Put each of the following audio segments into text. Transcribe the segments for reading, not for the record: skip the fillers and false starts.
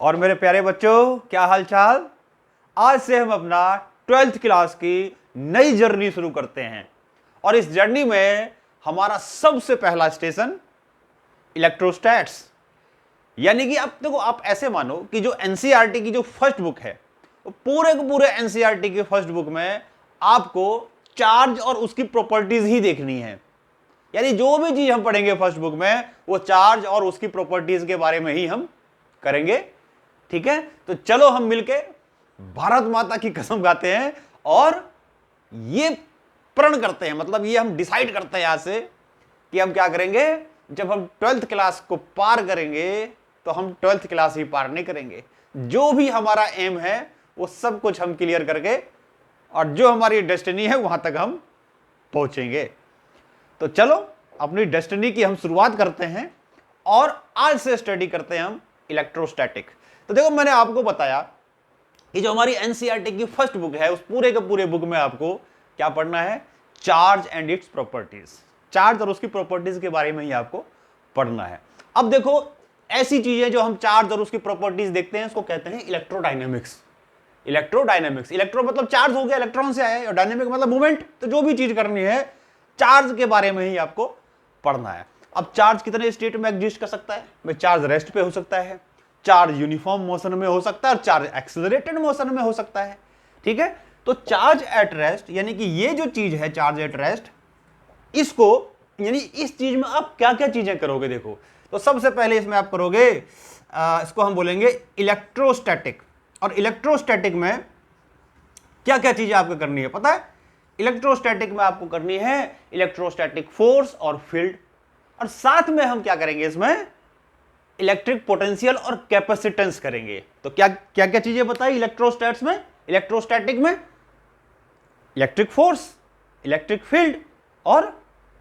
और मेरे प्यारे बच्चों, क्या हाल चाल। आज से हम अपना 12th क्लास की नई जर्नी शुरू करते हैं और इस जर्नी में हमारा सबसे पहला स्टेशन इलेक्ट्रोस्टैट्स। यानी कि अब देखो, आप ऐसे मानो कि जो एनसीईआरटी की जो फर्स्ट बुक है, तो पूरे के पूरे एनसीईआरटी की फर्स्ट बुक में आपको चार्ज और उसकी प्रॉपर्टीज ही देखनी है। यानी जो भी चीज हम पढ़ेंगे फर्स्ट बुक में, वो चार्ज और उसकी प्रॉपर्टीज के बारे में ही हम करेंगे। ठीक है, तो चलो हम मिलके भारत माता की कसम खाते हैं और ये प्रण करते हैं, मतलब ये हम डिसाइड करते हैं आज से कि हम क्या करेंगे। जब हम 12th क्लास को पार करेंगे तो हम 12th क्लास ही पार नहीं करेंगे, जो भी हमारा एम है वो सब कुछ हम क्लियर करके और जो हमारी डेस्टिनी है वहां तक हम पहुंचेंगे। तो चलो अपनी डेस्टिनी की हम शुरुआत करते हैं और आज से स्टडी करते हैं हम इलेक्ट्रोस्टैटिक। तो देखो, मैंने आपको बताया कि जो हमारी एनसीईआरटी की फर्स्ट बुक है, उस पूरे के पूरे बुक में आपको क्या पढ़ना है, charge and its properties. Charge और उसकी प्रॉपर्टीज के बारे में ही आपको पढ़ना है। अब देखो, ऐसी चीजें जो हम चार्ज और उसकी प्रॉपर्टीज देखते हैं, उसको कहते हैं इलेक्ट्रोडायनेमिक्स। इलेक्ट्रोडायनेमिक्स, इलेक्ट्रो मतलब चार्ज हो गया, इलेक्ट्रॉन से आया, और डायनेमिक मतलब मूवमेंट। तो जो भी चीज करनी है चार्ज के बारे में ही आपको पढ़ना है। अब चार्ज कितने स्टेट में एग्जिस्ट कर सकता है भाई? चार्ज रेस्ट पे हो सकता है, चार्ज यूनिफॉर्म मोशन में हो सकता है और चार्ज एक्सेलरेटेड मोशन में हो सकता है। ठीक है, तो चार्ज एट रेस्ट, यानी कि ये जो चीज है चार्ज एट रेस्ट, इसको यानी इस चीज में आप क्या क्या चीजें करोगे। देखो, तो सबसे पहले इसमें आप करोगे इसको हम बोलेंगे इलेक्ट्रोस्टैटिक। और इलेक्ट्रोस्टैटिक में क्या क्या चीजें आपको करनी है पता है? इलेक्ट्रोस्टैटिक में आपको करनी है इलेक्ट्रोस्टैटिक फोर्स और फील्ड, और साथ में हम क्या करेंगे, इसमें इलेक्ट्रिक पोटेंशियल और कैपेसिटेंस करेंगे। तो क्या क्या क्या चीजें बताई इलेक्ट्रोस्टैट्स में? इलेक्ट्रोस्टैटिक में इलेक्ट्रिक फोर्स, इलेक्ट्रिक फील्ड और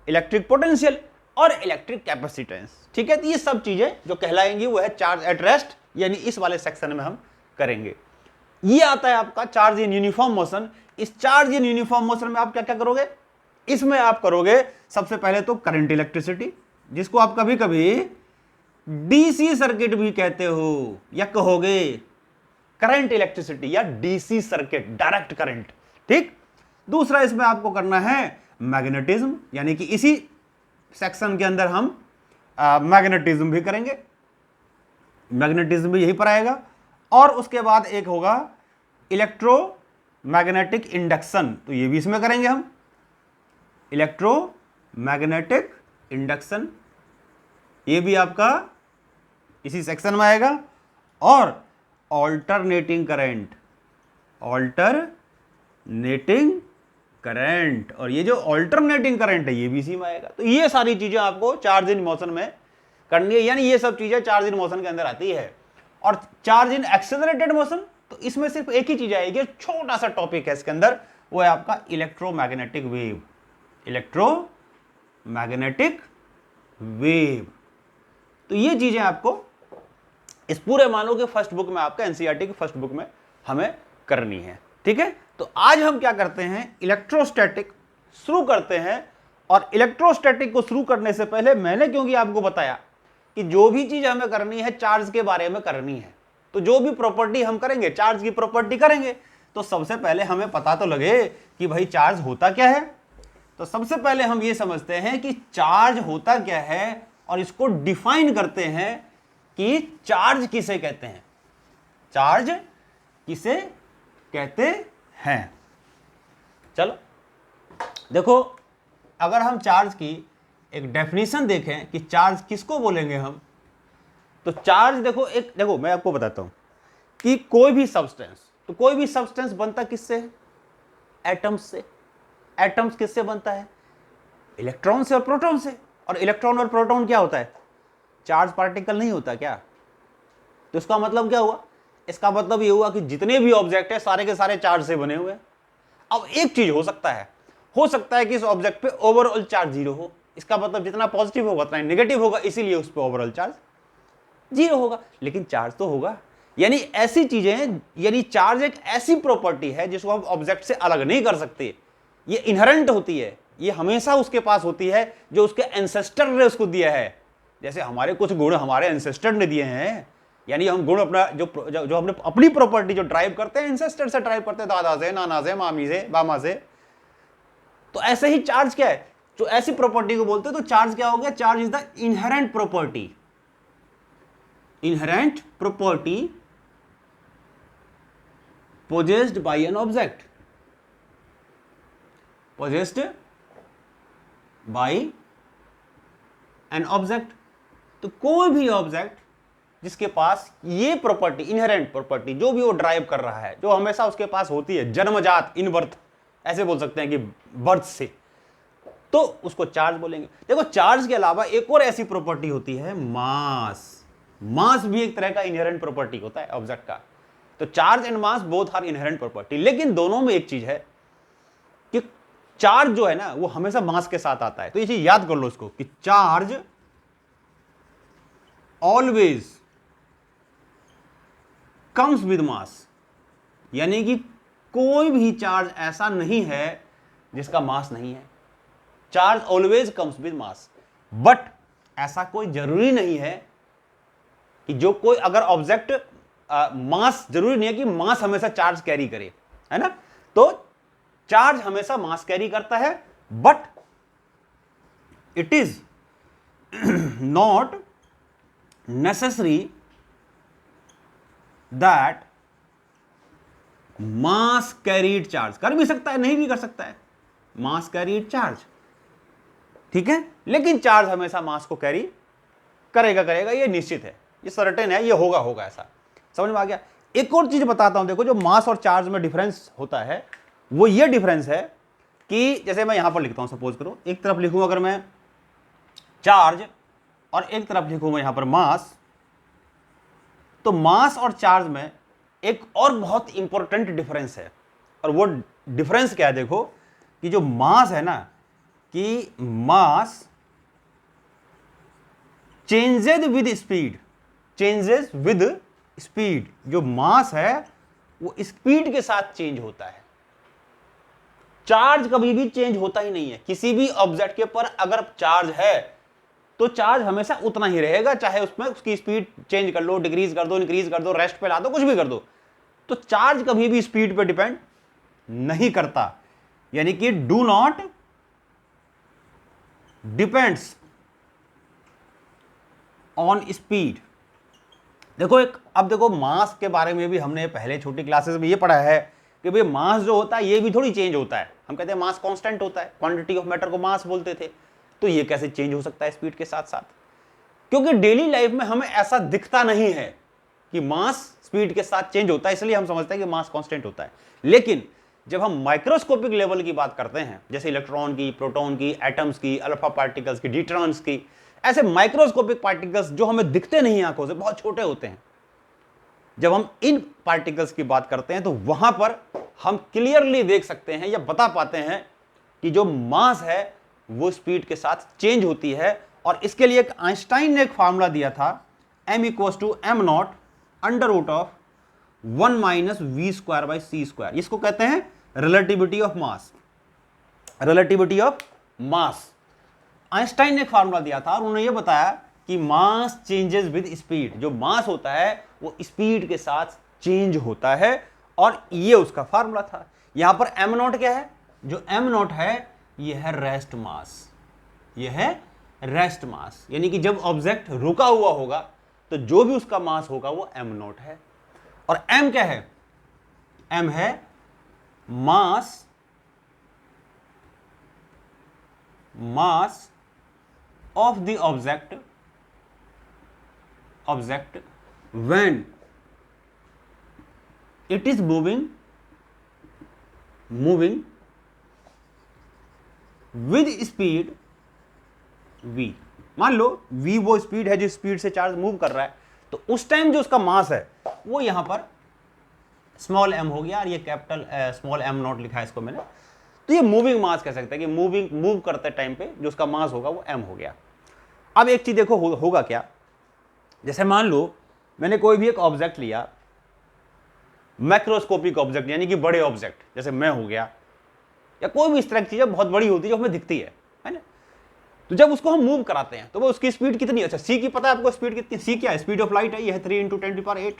इलेक्ट्रिक पोटेंशियल और इलेक्ट्रिक कैपेसिटेंस। ठीक है, तो ये सब चीजें जो कहलाएंगी वो है चार्ज एट रेस्ट, यानी इस वाले सेक्शन में हम करेंगे। ये आता है आपका चार्ज इन यूनिफॉर्म मोशन। इस चार्ज इन यूनिफॉर्म मोशन में आप क्या क्या करोगे? इसमें आप करोगे सबसे पहले तो करंट इलेक्ट्रिसिटी, जिसको आप कभी कभी डीसी सर्किट भी कहते हो या कहोगे करंट इलेक्ट्रिसिटी या डीसी सर्किट, डायरेक्ट करंट। ठीक, दूसरा इसमें आपको करना है मैग्नेटिज्म, यानी कि इसी सेक्शन के अंदर हम मैग्नेटिज्म भी करेंगे, मैग्नेटिज्म भी यही पर आएगा। और उसके बाद एक होगा इलेक्ट्रोमैग्नेटिक इंडक्शन, तो ये भी इसमें करेंगे हम, इलेक्ट्रोमैग्नेटिक इंडक्शन, ये भी आपका इसी सेक्शन में आएगा। और ऑल्टरनेटिंग करंट, ऑल्टरनेटिंग करंट, और ये जो ऑल्टरनेटिंग करंट है ये भी इसी में आएगा। तो ये सारी चीजें आपको चार्ज इन मोशन में करनी है, यानी ये सब चीजें चार्ज इन मोशन के अंदर आती है। और चार्ज इन एक्सेलरेटेड मोशन, तो इसमें सिर्फ एक ही चीज आएगी, छोटा सा टॉपिक है इसके अंदर, वो है आपका इलेक्ट्रोमैग्नेटिक वेव, इलेक्ट्रोमैग्नेटिक वेव। तो ये चीजें आपको इस पूरे मानो के फर्स्ट बुक में, आपका एनसीईआरटी की फर्स्ट बुक में हमें करनी है। ठीक है, तो आज हम क्या करते हैं, इलेक्ट्रोस्टैटिक शुरू करते हैं। और इलेक्ट्रोस्टैटिक को शुरू करने से पहले मैंने क्योंकि आपको बताया कि जो भी चीज हमें करनी है चार्ज के बारे में करनी है, तो जो भी प्रॉपर्टी हम करेंगे, चार्ज की प्रॉपर्टी करेंगे, तो सबसे पहले हमें पता तो लगे कि भाई चार्ज होता क्या है। तो सबसे पहले हम ये समझते हैं कि चार्ज होता क्या है और इसको डिफाइन करते हैं कि चार्ज किसे कहते हैं, चार्ज किसे कहते हैं। चलो देखो, अगर हम चार्ज की एक डेफिनेशन देखें कि चार्ज किसको बोलेंगे हम, तो चार्ज देखो मैं आपको बताता हूं कि कोई भी सब्सटेंस, तो कोई भी सब्सटेंस बनता किससे है? एटम्स से। एटम्स किससे बनता है? इलेक्ट्रॉन से और प्रोटॉन से। और इलेक्ट्रॉन और प्रोटॉन क्या होता है? चार्ज पार्टिकल नहीं होता क्या? तो इसका मतलब क्या हुआ? इसका मतलब ये हुआ कि जितने भी ऑब्जेक्ट है सारे के सारे चार्ज से बने हुए हैं। अब एक चीज हो सकता है कि इस ऑब्जेक्ट पे ओवरऑल चार्ज 0 हो, इसका मतलब जितना पॉजिटिव होगा उतना नेगेटिव होगा, इसीलिए उस पे ओवरऑल चार्ज 0 होगा, लेकिन चार्ज तो होगा। यानी ऐसी चीजें, यानी चार्ज एक ऐसी प्रॉपर्टी है जिसको हम ऑब्जेक्ट से अलग नहीं कर सकते, ये इनहेरेंट होती है, ये हमेशा उसके पास होती है, जो उसके एंसेस्टर ने उसको दिया है। जैसे हमारे कुछ गुण हमारे एंसेस्टर ने दिए हैं, यानी हम गुण अपना जो हमने अपनी प्रॉपर्टी जो ड्राइव करते हैं इंसेस्टर से ड्राइव करते हैं, दादा से, नाना से, मामी से, बामा से। तो ऐसे ही चार्ज क्या है, जो ऐसी प्रॉपर्टी को बोलते हैं, तो चार्ज क्या हो गया, charge is the inherent property, inherent property possessed by an object, possessed by an object। तो कोई भी ऑब्जेक्ट जिसके पास ये प्रॉपर्टी, इनहेरेंट प्रॉपर्टी, जो भी वो ड्राइव कर रहा है, जो हमेशा उसके पास होती है, जन्मजात, इन बर्थ, ऐसे बोल सकते हैं कि बर्थ से, तो उसको चार्ज बोलेंगे। देखो चार्ज के अलावा एक और ऐसी प्रॉपर्टी होती है मास। मास भी एक तरह का इनहेरेंट प्रॉपर्टी होता है ऑब्जेक्ट का। तो charge and mass both are inherent property, लेकिन दोनों में एक चीज है कि चार्ज जो है ना वो हमेशा मास के साथ आता है। तो ये चीज याद कर लो इसको कि charge always comes with mass, यानी कि कोई भी चार्ज ऐसा नहीं है जिसका मास नहीं है। Charge always comes with mass, but ऐसा कोई जरूरी नहीं है कि जो कोई अगर ऑब्जेक्ट मास, जरूरी नहीं है कि मास हमेशा चार्ज कैरी करे, है ना। तो चार्ज हमेशा मास कैरी करता है, but it is not necessary that mass carried charge, कर भी सकता है, नहीं भी कर सकता है, मास कैरीड चार्ज, ठीक है। लेकिन चार्ज हमेशा मास को कैरी करेगा, ये निश्चित है, ये सर्टेन है, ये होगा ऐसा। समझ में आ गया। एक और चीज बताता हूं, देखो जो मास और चार्ज में डिफरेंस होता है वो ये डिफरेंस है कि जैसे मैं यहां पर लिखता हूं, सपोज करो एक तरफ लिखूं अगर मैं चार्ज और एक तरफ लिखूं मैं यहां पर मास, तो मास और चार्ज में एक और बहुत इंपॉर्टेंट डिफरेंस है। और वो डिफरेंस क्या है, देखो कि जो मास है ना, कि mass changes with speed, changes with speed, जो मास है वो स्पीड के साथ चेंज होता है। चार्ज कभी भी चेंज होता ही नहीं है। किसी भी ऑब्जेक्ट के पर अगर चार्ज है तो चार्ज हमेशा उतना ही रहेगा, चाहे उसमें उसकी स्पीड चेंज कर लो, डिक्रीज कर दो, इंक्रीज कर दो, रेस्ट पे ला दो, कुछ भी कर दो। तो चार्ज कभी भी स्पीड पे डिपेंड नहीं करता, यानी कि do not depends on speed. देखो अब देखो मास के बारे में भी हमने पहले छोटी क्लासेस में ये पढ़ा है कि भाई मास जो होता है ये भी थोड़ी चेंज होता है। हम कहते हैं मास कांस्टेंट होता है, क्वांटिटी ऑफ मैटर को मास बोलते थे। तो ये कैसे चेंज हो सकता है स्पीड के साथ साथ, क्योंकि डेली लाइफ में हमें ऐसा दिखता नहीं है कि मास स्पीड के साथ चेंज होता है, इसलिए हम समझते हैं कि मास कांस्टेंट होता है। लेकिन जब हम माइक्रोस्कोपिक लेवल की बात करते हैं, जैसे इलेक्ट्रॉन की, प्रोटॉन की, एटम्स की, अल्फा पार्टिकल्स की, ड्यूट्रॉन्स की, ऐसे माइक्रोस्कोपिक पार्टिकल्स जो हमें दिखते नहीं आंखों से, बहुत छोटे होते हैं, जब हम इन पार्टिकल्स की बात करते हैं तो वहां पर हम क्लियरली देख सकते हैं या बता पाते हैं कि जो मास है वो स्पीड के साथ चेंज होती है। और इसके लिए एक आइंस्टाइन ने एक फार्मूला दिया था, m=m0 under root of 1 - v²/c²। इसको कहते हैं relativity of mass, relativity of mass. Einstein ने एक फार्मूला दिया था और उन्होंने ये बताया कि मास चेंजेस विद स्पीड, जो मास होता है वो स्पीड के साथ चेंज होता है, और ये उसका फार्मूला था। यहां पर m0 क्या है, जो m0 है ये है रेस्ट मास, ये है रेस्ट मास, यानी कि जब ऑब्जेक्ट रुका हुआ होगा तो जो भी उसका मास होगा वो m0 है। और m क्या है, m है mass, mass of the object when it is moving with speed v। मान लो v वो स्पीड है जिस स्पीड से चार्ज मूव कर रहा है, तो उस टाइम जो उसका मास है वो यहां पर स्मॉल m हो गया, और ये कैपिटल स्मॉल m0 लिखा है इसको मैंने। तो ये मूविंग मास कह सकते हैं कि मूव करते टाइम पे जो उसका मास होगा वो m हो गया। अब एक चीज देखो होगा क्या, जैसे मान लो मैंने कोई भी एक ऑब्जेक्ट लिया, मैक्रोस्कोपिक ऑब्जेक्ट यानी कि बड़े ऑब्जेक्ट, जैसे मैं हो गया, या कोई भी इस तरह की चीजें बहुत बड़ी होती है जो हमें दिखती है ना। तो जब उसको हम मूव कराते हैं तो वो उसकी स्पीड कितनी, अच्छा सी की पता है आपको स्पीड कितनी, सी क्या है, स्पीड ऑफ लाइट है, ये है 3 × 10⁸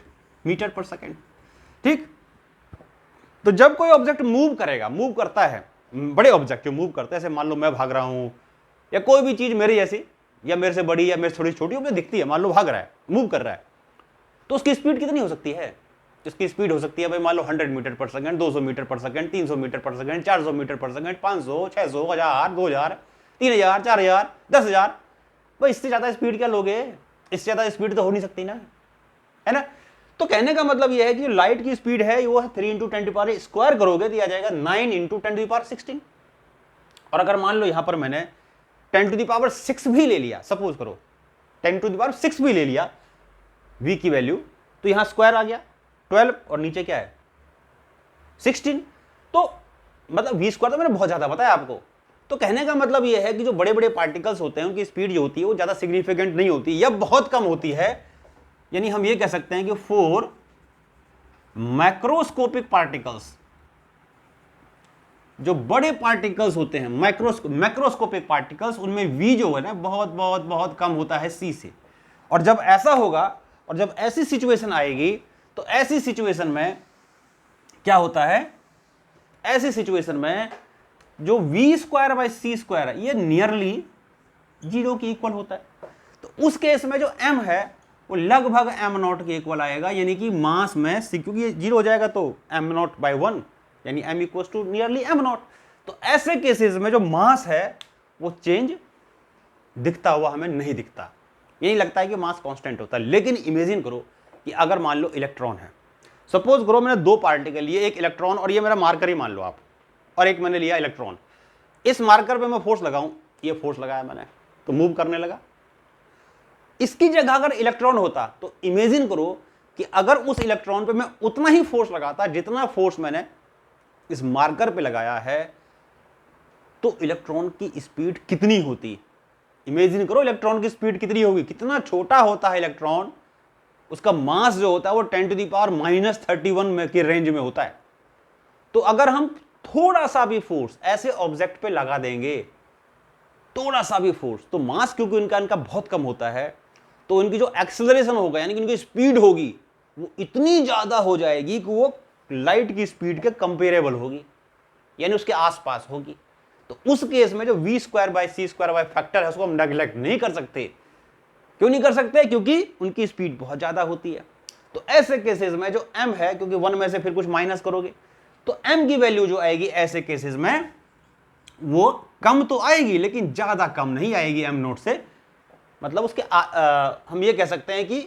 मीटर पर सेकेंड। ठीक, तो जब कोई ऑब्जेक्ट मूव करेगा, मूव करता है, बड़े ऑब्जेक्ट जो मूव करते हैं, जैसे मान लो मैं भाग रहा हूं या कोई भी चीज मेरे जैसी या मेरे से बड़ी या मेरे से थोड़ी छोटी मुझे दिखती है, मान लो भाग रहा है, मूव कर रहा है, तो उसकी स्पीड कितनी हो सकती है, उसकी स्पीड हो सकती है भाई मान लो 100 मीटर पर सेकंड, 200 मीटर पर सेकंड, 300 मीटर पर सेकंड, 400 मीटर पर सेकंड, 500, 600, 1000, 2000, 3000, 4000, 10,000। भाई इससे ज्यादा स्पीड क्या लोगे, इससे ज्यादा स्पीड तो हो नहीं सकती ना, है ना। तो कहने का मतलब यह है कि लाइट की स्पीड है वो है 3 × 10⁻² स्क्वायर करोगे तो आ जाएगा 9 × 10⁻16। और अगर मान लो यहां पर मैंने 10⁻6 भी ले लिया, सपोज करो 10⁻6 भी ले लिया v की वैल्यू, तो यहां स्क्वायर आ गया 12 और नीचे क्या है 16, तो मतलब v स्क्वायर तो मैंने बहुत ज्यादा बताया आपको। तो कहने का मतलब यह है कि जो बड़े बड़े पार्टिकल्स होते हैं उनकी स्पीड जो होती है वो ज्यादा सिग्निफिकेंट नहीं होती या बहुत कम होती है, यानी हम ये कह सकते हैं कि फॉर मैक्रोस्कोपिक पार्टिकल्स, जो बड़े पार्टिकल्स होते हैं मैक्रोस्कोपिक पार्टिकल्स, उनमें v जो है ना बहुत बहुत बहुत कम होता है c से। और जब ऐसा होगा और जब ऐसी सिचुएशन आएगी तो ऐसी सिचुएशन में क्या होता है, ऐसी सिचुएशन में जो v²/c² है ये नियरली 0 के इक्वल होता है। तो उस केस में जो m है वो लगभग m0 के इक्वल आएगा, यानी कि मास में क्योंकि ये 0 हो जाएगा तो m0/1 यानी m = नियरली m0। तो ऐसे केसेस में जो मास है वो चेंज दिखता हुआ हमें नहीं दिखता, यही लगता है कि मास कांस्टेंट होता है। लेकिन इमेजिन करो कि अगर मान लो इलेक्ट्रॉन है, सपोज करो मैंने दो पार्टिकल लिए, एक इलेक्ट्रॉन और ये मेरा मार्कर ही मान लो आप, और एक मैंने लिया इलेक्ट्रॉन। इस मार्कर पे मैं फोर्स लगाऊं, ये फोर्स लगाया मैंने तो मूव करने लगा। इसकी जगह अगर इलेक्ट्रॉन होता तो इमेजिन करो कि अगर उस इलेक्ट्रॉन पे मैं उतना ही फोर्स लगाता जितना फोर्स मैंने इस मार्कर पे लगाया है, तो इलेक्ट्रॉन की स्पीड कितनी होती। इमेजिन करो इलेक्ट्रॉन की स्पीड कितनी होगी, कितना छोटा होता है इलेक्ट्रॉन, उसका मास जो होता है वो 10⁻³ के रेंज में होता है। तो अगर हम थोड़ा सा भी फोर्स ऐसे ऑब्जेक्ट पे लगा देंगे, थोड़ा सा भी फोर्स, तो मास क्योंकि इनका बहुत कम होता है, तो इनकी जो एक्सेलरेशन होगा यानी कि इनकी स्पीड होगी वो इतनी ज्यादा हो जाएगी कि वो लाइट की स्पीड के कंपेरेबल होगी, यानी उसके आसपास होगी। तो उस केस में जो v²/c² फैक्टर है उसको हम नेग्लेक्ट नहीं कर सकते। क्यों नहीं कर सकते, क्योंकि उनकी स्पीड बहुत ज्यादा होती है। तो ऐसे केसेस में जो m है, क्योंकि 1 में से फिर कुछ माइनस करोगे तो m की वैल्यू जो आएगी ऐसे केसेस में वो कम तो आएगी लेकिन ज्यादा कम नहीं आएगी m0 से। मतलब उसके हम ये कह सकते हैं कि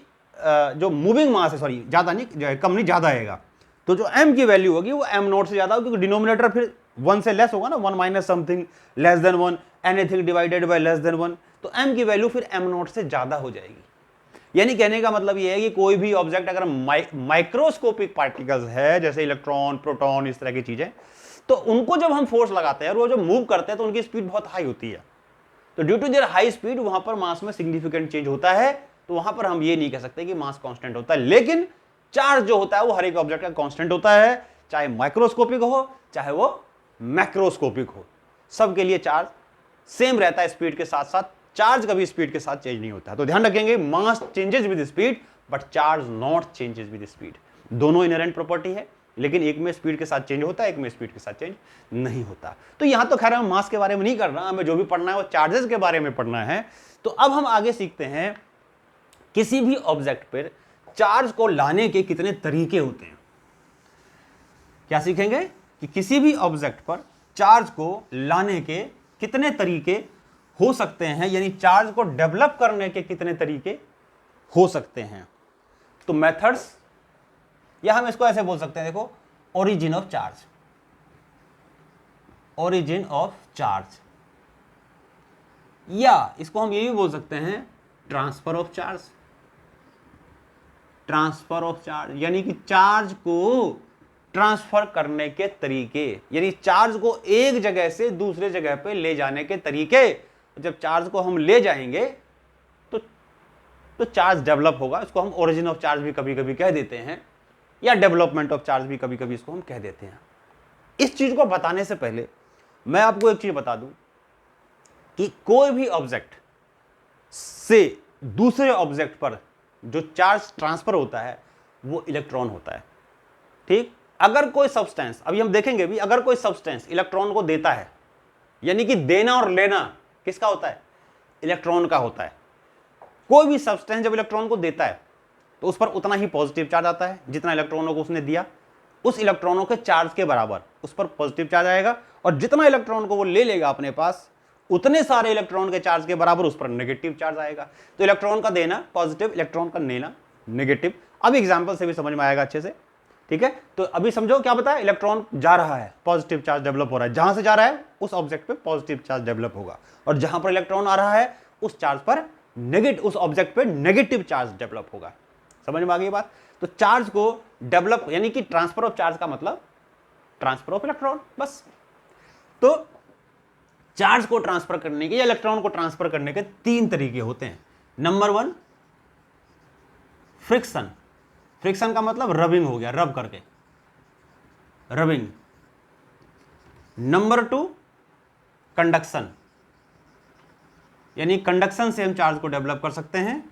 जो मूविंग मास है, सॉरी ज्यादा नहीं, कम नहीं ज्यादा आएगा। तो जो m की वैल्यू होगी वो m0 से ज्यादा होगी, क्योंकि डिनोमिनेटर फिर 1 से लेस होगा ना, 1 minus something less than 1, anything divided by less than 1, तो m की वैल्यू फिर m0 से ज्यादा हो जाएगी। यानी कहने का मतलब ये है कि कोई भी ऑब्जेक्ट अगर माइक्रोस्कोपिक पार्टिकल्स है जैसे इलेक्ट्रॉन, प्रोटॉन, इस तरह की चीजें, तो उनको जब हम फोर्स लगाते हैं और वो जब मूव करते हैं तो उनकी स्पीड बहुत हाई होती है। तो due to their high speed वहां पर मास में सिग्निफिकेंट चेंज होता है। तो वहां पर हम ये नहीं कह सकते कि मास कांस्टेंट होता है, लेकिन चार्ज जो होता है वो हर एक ऑब्जेक्ट का कांस्टेंट होता है, चाहे माइक्रोस्कोपिक हो चाहे वो मैक्रोस्कोपिक हो, सबके लिए चार्ज सेम रहता है स्पीड के साथ साथ। चार्ज कभी स्पीड के साथ चेंज नहीं होता। तो ध्यान रखेंगे, mass changes with speed but charge not changes with speed. दोनों इनहेरेंट प्रॉपर्टी है, लेकिन एक में स्पीड के साथ चेंज होता है, एक में स्पीड के साथ चेंज नहीं होता। तो यहां तो खैर हम मास के बारे में नहीं कर रहा, हमें जो भी पढ़ना है वो चार्जेस के बारे में पढ़ना है। तो अब हम आगे सीखते हैं किसी भी ऑब्जेक्ट पर चार्ज को लाने के कितने तरीके होते हैं। क्या सीखेंगे कि किसी भी ऑब्जेक्ट पर चार्ज को लाने के कितने तरीके हो सकते हैं, यानी चार्ज को डेवलप करने के कितने तरीके हो सकते हैं। तो मेथड्स, या हम इसको ऐसे बोल सकते हैं, देखो, origin of charge, origin of charge, या इसको हम ये भी बोल सकते हैं transfer of charge, transfer of charge, यानी कि चार्ज को ट्रांसफर करने के तरीके, यानी चार्ज को एक जगह से दूसरे जगह पे ले जाने के तरीके। जब चार्ज को हम ले जाएंगे तो चार्ज डेवलप होगा। इसको हम ओरिजिन ऑफ चार्ज भी कभी कभी कह देते हैं, या डेवलपमेंट ऑफ चार्ज भी कभी कभी इसको हम कह देते हैं। इस चीज को बताने से पहले मैं आपको एक चीज बता दूं कि कोई भी ऑब्जेक्ट से दूसरे ऑब्जेक्ट पर जो चार्ज ट्रांसफर होता है वो इलेक्ट्रॉन होता है। ठीक, अगर कोई सब्सटेंस, अभी हम देखेंगे भी, अगर कोई सब्सटेंस इलेक्ट्रॉन को देता है, यानी कि देना और लेना किसका होता है? इलेक्ट्रॉन का होता है। कोई भी सब्सटेंस जब इलेक्ट्रॉन को देता है तो उस पर उतना ही पॉजिटिव चार्ज आता है जितना इलेक्ट्रॉनों को उसने दिया। उस इलेक्ट्रॉनों के चार्ज के बराबर उस पर पॉजिटिव चार्ज आएगा, और जितना इलेक्ट्रॉन को वो ले लेगा अपने पास, उतने सारे इलेक्ट्रॉन के चार्ज के बराबर उस पर नेगेटिव चार्ज आएगा। तो इलेक्ट्रॉन का देना पॉजिटिव, इलेक्ट्रॉन का लेना नेगेटिव। अब एग्जांपल से भी समझ में आएगा अच्छे से। ठीक है, तो अभी समझो क्या बताया, इलेक्ट्रॉन जा रहा है, पॉजिटिव चार्ज डेवलप हो रहा है, जहां से जा रहा है उस ऑब्जेक्ट पे पॉजिटिव चार्ज डेवलप होगा, और जहां पर इलेक्ट्रॉन आ रहा है उस चार्ज पर नेगेटिव, उस ऑब्जेक्ट पे नेगेटिव चार्ज डेवलप होगा। समझ में आ गई बात? तो चार्ज को डेवलप, यानी कि ट्रांसफर ऑफ चार्ज का मतलब ट्रांसफर ऑफ इलेक्ट्रॉन, बस। तो चार्ज को ट्रांसफर करने के या इलेक्ट्रॉन को ट्रांसफर करने के 3 तरीके होते हैं। Number 1 friction. फ्रिक्शन का मतलब रबिंग हो गया, रब करके, रबिंग। नंबर 2 कंडक्शन, यानी कंडक्शन से हम चार्ज को डेवलप कर सकते हैं।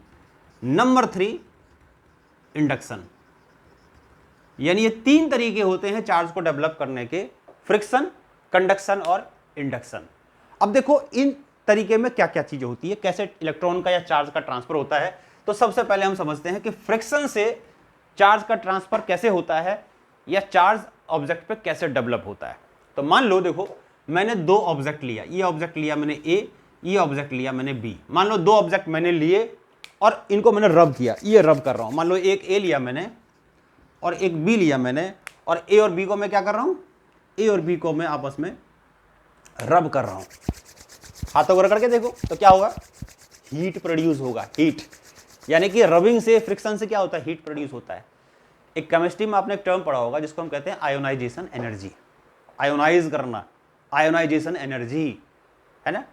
Number 3 induction. यानी ये 3 तरीके होते हैं चार्ज को डेवलप करने के, फ्रिक्शन, कंडक्शन और इंडक्शन। अब देखो इन तरीके में क्या क्या चीजें होती है, कैसे इलेक्ट्रॉन का या चार्ज का ट्रांसफर होता है। तो सबसे पहले हम समझते हैं कि फ्रिक्शन से चार्ज का ट्रांसफर कैसे होता है, या चार्ज ऑब्जेक्ट पे कैसे डेवलप होता है। तो मान लो, देखो मैंने 2 ऑब्जेक्ट लिया, ये ऑब्जेक्ट लिया मैंने ए, ये ऑब्जेक्ट लिया मैंने बी। मान लो 2 ऑब्जेक्ट मैंने लिए और इनको मैंने रब किया, ये रब कर रहा हूं। मान लो एक ए लिया मैंने और एक बी लिया मैंने, और ए और बी को मैं क्या कर रहा हूं, ए और बी को मैं आपस में रब कर रहा हूं। हाथों को रगड़ के देखो तो क्या होगा, हीट प्रोड्यूस होगा, हीट। यानी कि रबिंग से, फ्रिक्शन से क्या होता है, हीट प्रोड्यूस होता है। एक केमिस्ट्री में आपने एक टर्म पढ़ा होगा जिसको हम कहते हैं आयोनाइजेशन एनर्जी। आयोनाइज करना, आयोनाइजेशन एनर्जी, है ना,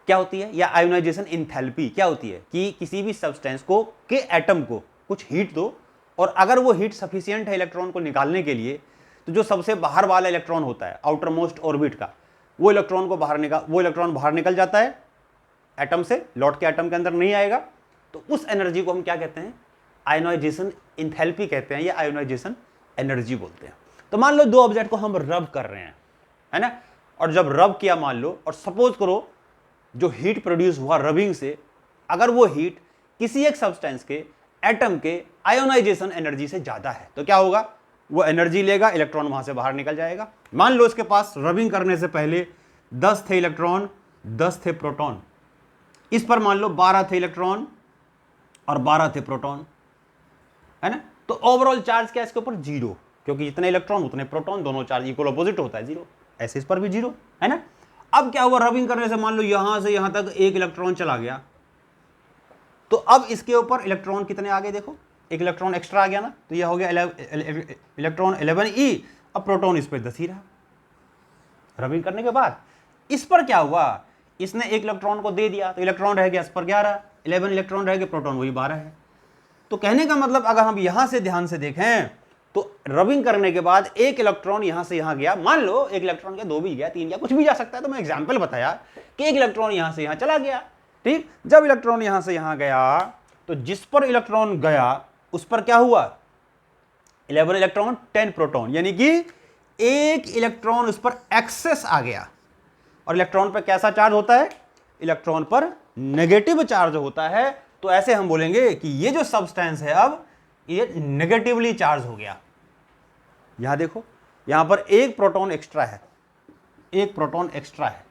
क्या होती है? या आयोनाइजेशन इंथैल्पी क्या होती है कि किसी भी सब्सटेंस को के एटम को कुछ हीट दो, और अगर वो हीट सफिशिएंट है इलेक्ट्रॉन को निकालने के लिए, तो जो सबसे बाहर वाला इलेक्ट्रॉन होता है आउटर मोस्ट ऑर्बिट का, वो इलेक्ट्रॉन बाहर निकल जाता है एटम से, लौट के एटम के अंदर नहीं आएगा। तो उस एनर्जी को हम क्या कहते हैं, आयोनाइजेशन इंथैल्पी कहते हैं, या आयोनाइजेशन एनर्जी बोलते हैं। तो मान लो 2 ऑब्जेक्ट को हम रब कर रहे हैं, है ना, और जब रब किया मान लो, और सपोज करो जो हीट प्रोड्यूस हुआ रबिंग से, अगर वो हीट किसी एक सब्सटेंस के एटम के आयोनाइजेशन एनर्जी से ज्यादा है, तो क्या होगा, वो एनर्जी लेगा, इलेक्ट्रॉन वहां से बाहर निकल जाएगा। मान लो इसके पास रबिंग करने से पहले 10 थे इलेक्ट्रॉन, 10 थे प्रोटॉन, इस पर मान लो 12 थे इलेक्ट्रॉन और 12 थे प्रोटॉन, है ना। तो ओवरऑल चार्ज क्या है इसके ऊपर, 0, क्योंकि जितने इलेक्ट्रॉन उतने प्रोटॉन, दोनों चार्ज इक्वल अपोजिट होता है, 0। ऐसे इस पर भी 0, है ना। अब क्या हुआ, रबिंग करने से मान लो यहां से यहां तक 1 इलेक्ट्रॉन चला गया, तो अब इसके ऊपर इलेक्ट्रॉन कितने आ गए, देखो 1 इलेक्ट्रॉन एक्स्ट्रा आ गया ना, तो यह हो गया इलेक्ट्रॉन 11e। अब प्रोटॉन इस पर 10 ही रहा रबिंग करने के बाद। इस पर क्या हुआ, इसने 1 इलेक्ट्रॉन को दे दिया, तो इलेक्ट्रॉन रह गया इस पर 11, 11 इलेक्ट्रॉन रह गए, प्रोटॉन वही 12 है। तो कहने का मतलब अगर हम यहां से ध्यान से देखें तो रबिंग करने के बाद 1 इलेक्ट्रॉन यहां से यहां गया, मान लो 1 इलेक्ट्रॉन क्या 2 भी गया, 3 गया, कुछ भी जा सकता है। तो मैं एग्जांपल बताया कि 1 इलेक्ट्रॉन यहां से यहां चला गया। ठीक, जब इलेक्ट्रॉन यहां से यहां गया तो जिस पर इलेक्ट्रॉन गया उस पर क्या हुआ, 11 इलेक्ट्रॉन 10 प्रोटॉन, यानी कि 1 इलेक्ट्रॉन उस पर एक्सेस आ गया। और इलेक्ट्रॉन पर कैसा चार्ज होता है, इलेक्ट्रॉन पर नेगेटिव चार्ज होता है। तो ऐसे हम बोलेंगे कि ये जो सब्सटेंस है अब ये नेगेटिवली चार्ज हो गया। यहां देखो, यहां पर 1 प्रोटॉन एक्स्ट्रा है, 1 प्रोटॉन एक्स्ट्रा है,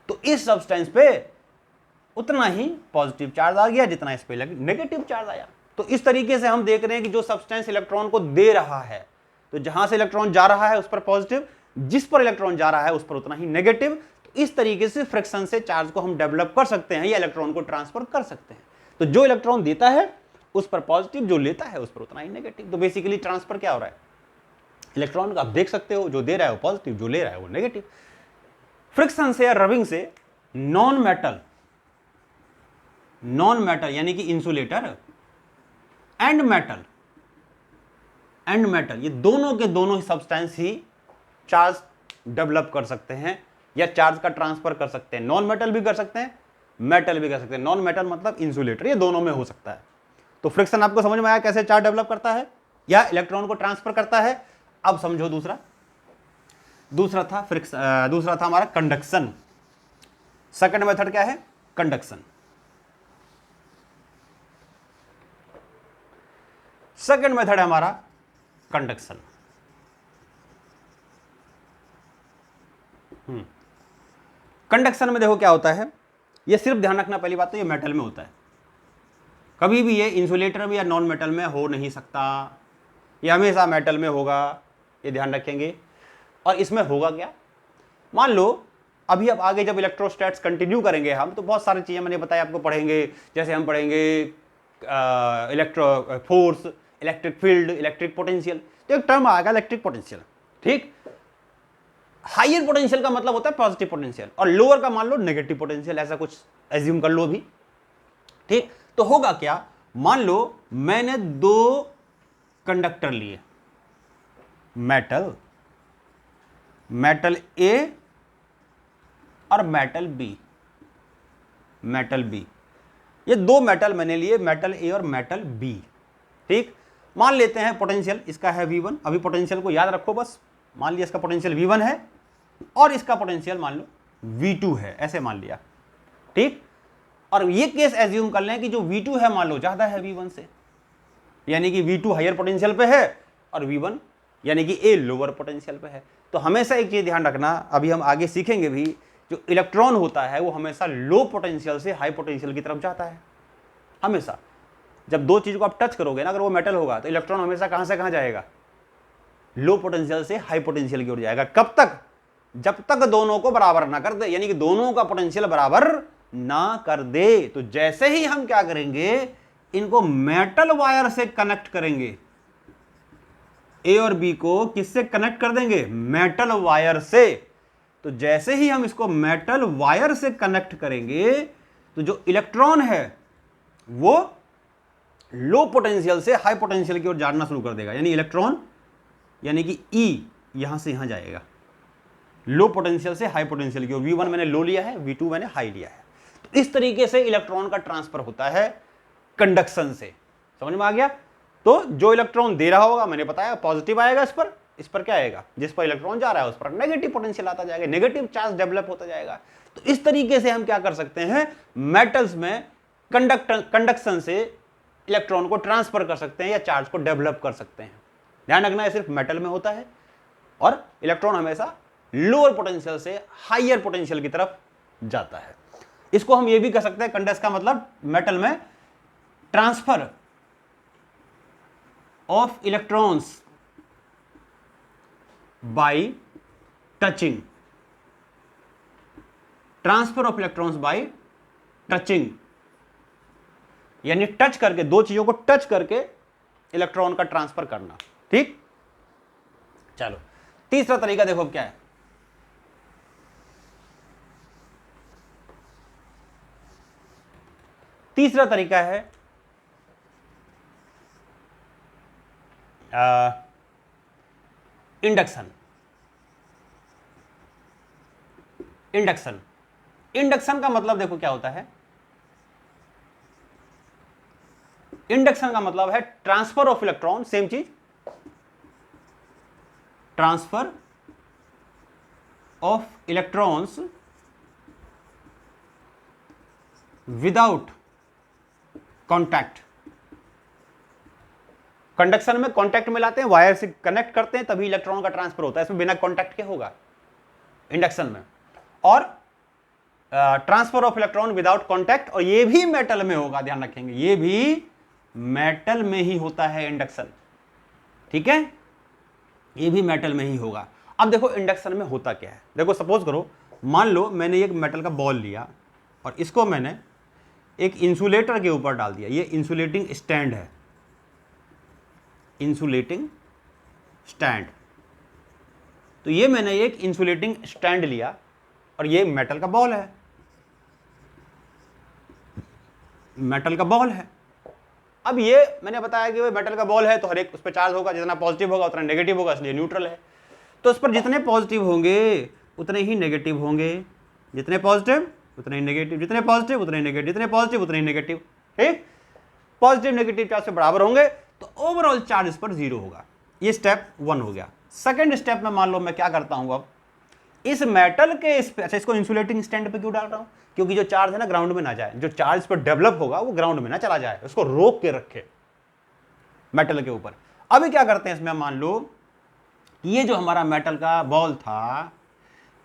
तो इस सब्सटेंस पे उतना ही पॉजिटिव चार्ज आ गया जितना इस पे नेगेटिव चार्ज आया। तो इस तरीके से हम देख रहे हैं कि जो सब्सटेंस इलेक्ट्रॉन को दे रहा है, तो जहां से इलेक्ट्रॉन जा रहा है उस पर पॉजिटिव, जिस पर इलेक्ट्रॉन जा रहा है उस पर उतना ही नेगेटिव। तो इस तरीके से फ्रिक्शन से चार्ज को हम डेवलप कर सकते हैं या इलेक्ट्रॉन को ट्रांसफर कर सकते हैं। तो जो इलेक्ट्रॉन देता है उस पर पॉजिटिव, जो लेता है उस पर उतना ही नेगेटिव। तो बेसिकली ट्रांसफर क्या हो रहा है, इलेक्ट्रॉन का आप देख सकते हो, जो दे रहा है वो पॉजिटिव, जो ले रहा है वो नेगेटिव। फ्रिक्शन से या रबिंग से नॉन मेटल यानी कि इंसुलेटर एंड मेटल, ये दोनों के दोनों सब्सटेंस ही चार्ज डेवलप कर सकते हैं या चार्ज का ट्रांसफर कर सकते हैं। नॉन मेटल भी कर सकते हैं, मेटल भी कह सकते हैं, नॉन मेटल मतलब इंसुलेटर, ये दोनों में हो सकता है। तो फ्रिक्शन आपको समझ में आया कैसे चार्ज डेवलप करता है या इलेक्ट्रॉन को ट्रांसफर करता है। अब समझो दूसरा था हमारा कंडक्शन। सेकंड मेथड क्या है? कंडक्शन। सेकंड मेथड है हमारा कंडक्शन। कंडक्शन में देखो क्या होता है, ये सिर्फ ध्यान रखना पहली बात तो ये मेटल में होता है, कभी भी ये इंसुलेटर में या नॉन मेटल में हो नहीं सकता, ये हमेशा मेटल में होगा, ये ध्यान रखेंगे। और इसमें होगा क्या, मान लो अभी अब आगे जब इलेक्ट्रोस्टैट्स कंटिन्यू करेंगे हम, तो बहुत सारी चीज़ें मैंने बताया आपको पढ़ेंगे, जैसे हम पढ़ेंगे electro force, electric field, electric potential. तो एक टर्म आएगा इलेक्ट्रिक पोटेंशियल, ठीक। हाइयर पोटेंशियल का मतलब होता है पॉजिटिव पोटेंशियल, और लोअर का मान लो नेगेटिव पोटेंशियल, ऐसा कुछ एज्यूम कर लो अभी, ठीक। तो होगा क्या, मान लो मैंने दो कंडक्टर लिए, मेटल ए और मेटल बी, ये दो मेटल मैंने लिए, मेटल ए और मेटल बी, ठीक। मान लेते हैं पोटेंशियल इसका है V1, अभी पोटेंशियल को याद रखो बस, मान लिया इसका पोटेंशियल V1 है और इसका पोटेंशियल मान लो V2 है, ऐसे मान लिया, ठीक। और ये केस एज्यूम कर लें कि जो V2 है मान लो ज्यादा है V1 से, यानी कि V2 हायर पोटेंशियल पे है और V1 यानी कि A लोअर पोटेंशियल पे है। तो हमेशा एक चीज ध्यान रखना, अभी हम आगे सीखेंगे भी, जो इलेक्ट्रॉन होता है वो हमेशा लो पोटेंशियल से हाई पोटेंशियल की तरफ जाता है। हमेशा जब दो चीज को आप टच करोगे ना, अगर वो मेटल होगा तो इलेक्ट्रॉन हमेशा कहां से कहां जाएगा, लो पोटेंशियल से हाई पोटेंशियल की ओर जाएगा। कब तक, जब तक दोनों को बराबर ना कर दे, यानी कि दोनों का पोटेंशियल बराबर ना कर दे। तो जैसे ही हम क्या करेंगे, इनको मेटल वायर से कनेक्ट करेंगे, ए और बी को किससे कनेक्ट कर देंगे, मेटल वायर से। तो जैसे ही हम इसको मेटल वायर से कनेक्ट करेंगे तो जो इलेक्ट्रॉन है वो लो पोटेंशियल से हाई पोटेंशियल की ओर जाना शुरू कर देगा, यानी इलेक्ट्रॉन यानी कि ई यहां से यहां जाएगा, लो पोटेंशियल से हाई पोटेंशियल की ओर। V1 मैंने लो लिया है, V2 मैंने हाई लिया है। तो इस तरीके से इलेक्ट्रॉन का ट्रांसफर होता है कंडक्शन से, समझ में आ गया। तो जो इलेक्ट्रॉन दे रहा होगा, मैंने बताया पॉजिटिव आएगा, इस पर क्या आएगा, जिस पर इलेक्ट्रॉन जा रहा है उस पर नेगेटिव पोटेंशियल आता जाएगा, नेगेटिव चार्ज डेवलप होता जाएगा। तो इस तरीके से हम क्या कर सकते हैं, मेटल्स में कंडक्शन से इलेक्ट्रॉन को ट्रांसफर कर सकते हैं या चार्ज को डेवलप कर सकते हैं। ध्यान रखना है सिर्फ मेटल में होता है, और इलेक्ट्रॉन हमेशा लोअर पोटेंशियल से हायर पोटेंशियल की तरफ जाता है। इसको हम ये भी कह सकते हैं, कंडक्शन का मतलब मेटल में transfer of electrons bye touching, transfer of electrons bye touching, यानी टच करके, दो चीजों को टच करके इलेक्ट्रॉन का ट्रांसफर करना, ठीक। चलो तीसरा तरीका देखो क्या है, तीसरा तरीका है इंडक्शन। इंडक्शन का मतलब देखो क्या होता है, इंडक्शन का मतलब है ट्रांसफर ऑफ इलेक्ट्रॉन, सेम चीज, transfer of electrons without contact. Conduction में कॉन्टैक्ट में लाते हैं, वायर से कनेक्ट करते हैं, तभी इलेक्ट्रॉन का ट्रांसफर होता है, इसमें बिना कॉन्टैक्ट के होगा इंडक्शन में। और transfer of electron without contact, और ये भी मेटल में होगा, ध्यान रखेंगे, ये भी मेटल में ही होता है इंडक्शन, ठीक है, ये भी मेटल में ही होगा। अब देखो इंडक्शन में होता क्या है, देखो सपोज करो, मान लो मैंने एक मेटल का बॉल लिया और इसको मैंने एक इंसुलेटर के ऊपर डाल दिया, ये इंसुलेटिंग स्टैंड है, इंसुलेटिंग स्टैंड। तो ये मैंने एक इंसुलेटिंग स्टैंड लिया और ये मेटल का बॉल है, मेटल का बॉल है। अब ये मैंने बताया कि मेटल का बॉल है तो हर एक उस पर चार्ज होगा, जितना पॉजिटिव होगा उतना नेगेटिव होगा, इसलिए न्यूट्रल है। तो उस पर जितने पॉजिटिव होंगे उतने ही नेगेटिव होंगे, जितने पॉजिटिव उतने ही नेगेटिव, जितने पॉजिटिव उतने ही नेगेटिव, जितने पॉजिटिव उतने ही नेगेटिव। ठीक, पॉजिटिव नेगेटिव चार्ज से बराबर होंगे तो ओवरऑल चार्ज इस पर 0 होगा। ये स्टेप 1 हो गया। सेकंड स्टेप में मान लो मैं क्या करता हूं, अब इस मेटल के अच्छा इसको इंसुलेटिंग स्टैंड पे क्यों डाल रहा हूं, क्योंकि जो चार्ज है ना ग्राउंड में ना जाए, जो चार्ज पर डेवलप होगा वो ग्राउंड में ना चला जाए, उसको रोक के रखे मेटल के ऊपर। अभी क्या करते हैं इसमें, मान लो ये जो हमारा मेटल का बॉल था,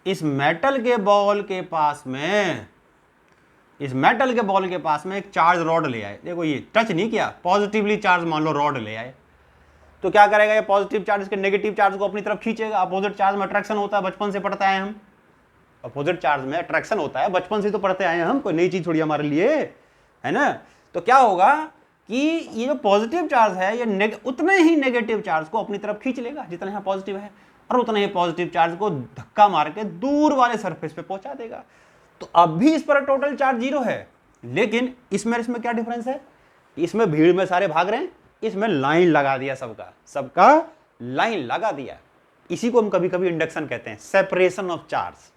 इस मेटल के बॉल के पास में, इस मेटल के बॉल के पास में एक चार्ज रॉड ले आए। देखो ये टच नहीं किया, पॉजिटिवली चार्ज मान लो रॉड ले आए, तो क्या करेगा ये पॉजिटिव चार्ज के नेगेटिव चार्ज को अपनी तरफ खींचेगा। अपोजिट चार्ज में अट्रैक्शन होता है, बचपन से पढ़ते आए हम, अपोजिट चार्ज में अट्रैक्शन होता है, बचपन से तो पढ़ते आए हैं हम, कोई नई चीज थोड़ी हमारे लिए है ना। तो क्या होगा कि ये जो पॉजिटिव चार्ज है ये उतने ही नेगेटिव चार्ज को अपनी तरफ खींच लेगा जितना यहाँ पॉजिटिव है, और उतने ही पॉजिटिव चार्ज को धक्का मार के दूर वाले सरफेस पे पहुंचा देगा। तो अब भी इस पर टोटल चार्ज 0 है, लेकिन इसमें क्या डिफरेंस है, इसमें भीड़ में सारे भाग रहे हैं, इसमें लाइन लगा दिया, सबका लाइन लगा दिया। इसी को हम कभी कभी इंडक्शन कहते हैं, सेपरेशन ऑफ चार्ज।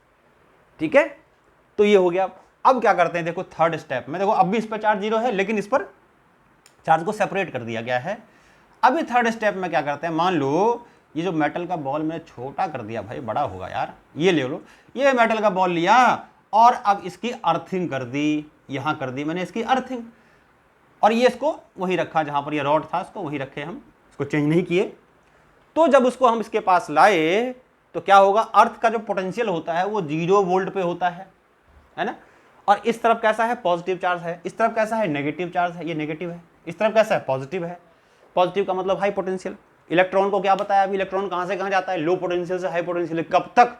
ठीक है, तो ये हो गया। अब क्या करते हैं, देखो थर्ड स्टेप में, देखो अब भी इस पर चार्ज 0 है, लेकिन इस पर चार्ज को सेपरेट कर दिया गया है। अभी थर्ड स्टेप में क्या करते हैं, मान लो ये जो मेटल का बॉल मैंने छोटा कर दिया, भाई बड़ा होगा यार, ये ले लो, ये मेटल का बॉल लिया और अब इसकी अर्थिंग कर दी, यहां कर दी मैंने इसकी अर्थिंग, और ये इसको वहीं रखा जहां पर ये रॉड था, इसको वहीं रखे हम, इसको चेंज नहीं किए। तो जब उसको हम इसके पास लाए तो क्या होगा, अर्थ का जो पोटेंशियल होता है वो 0 वोल्ट पे होता है ना। और इस तरफ कैसा है, पॉजिटिव चार्ज है, इस तरफ कैसा है, नेगेटिव चार्ज है, ये नेगेटिव है, इस तरफ कैसा है, पॉजिटिव है। पॉजिटिव का मतलब हाई पोटेंशियल। इलेक्ट्रॉन को क्या बताया अभी, इलेक्ट्रॉन कहां से कहां जाता है, लो पोटेंशियल से हाई पोटेंशियल। कब तक,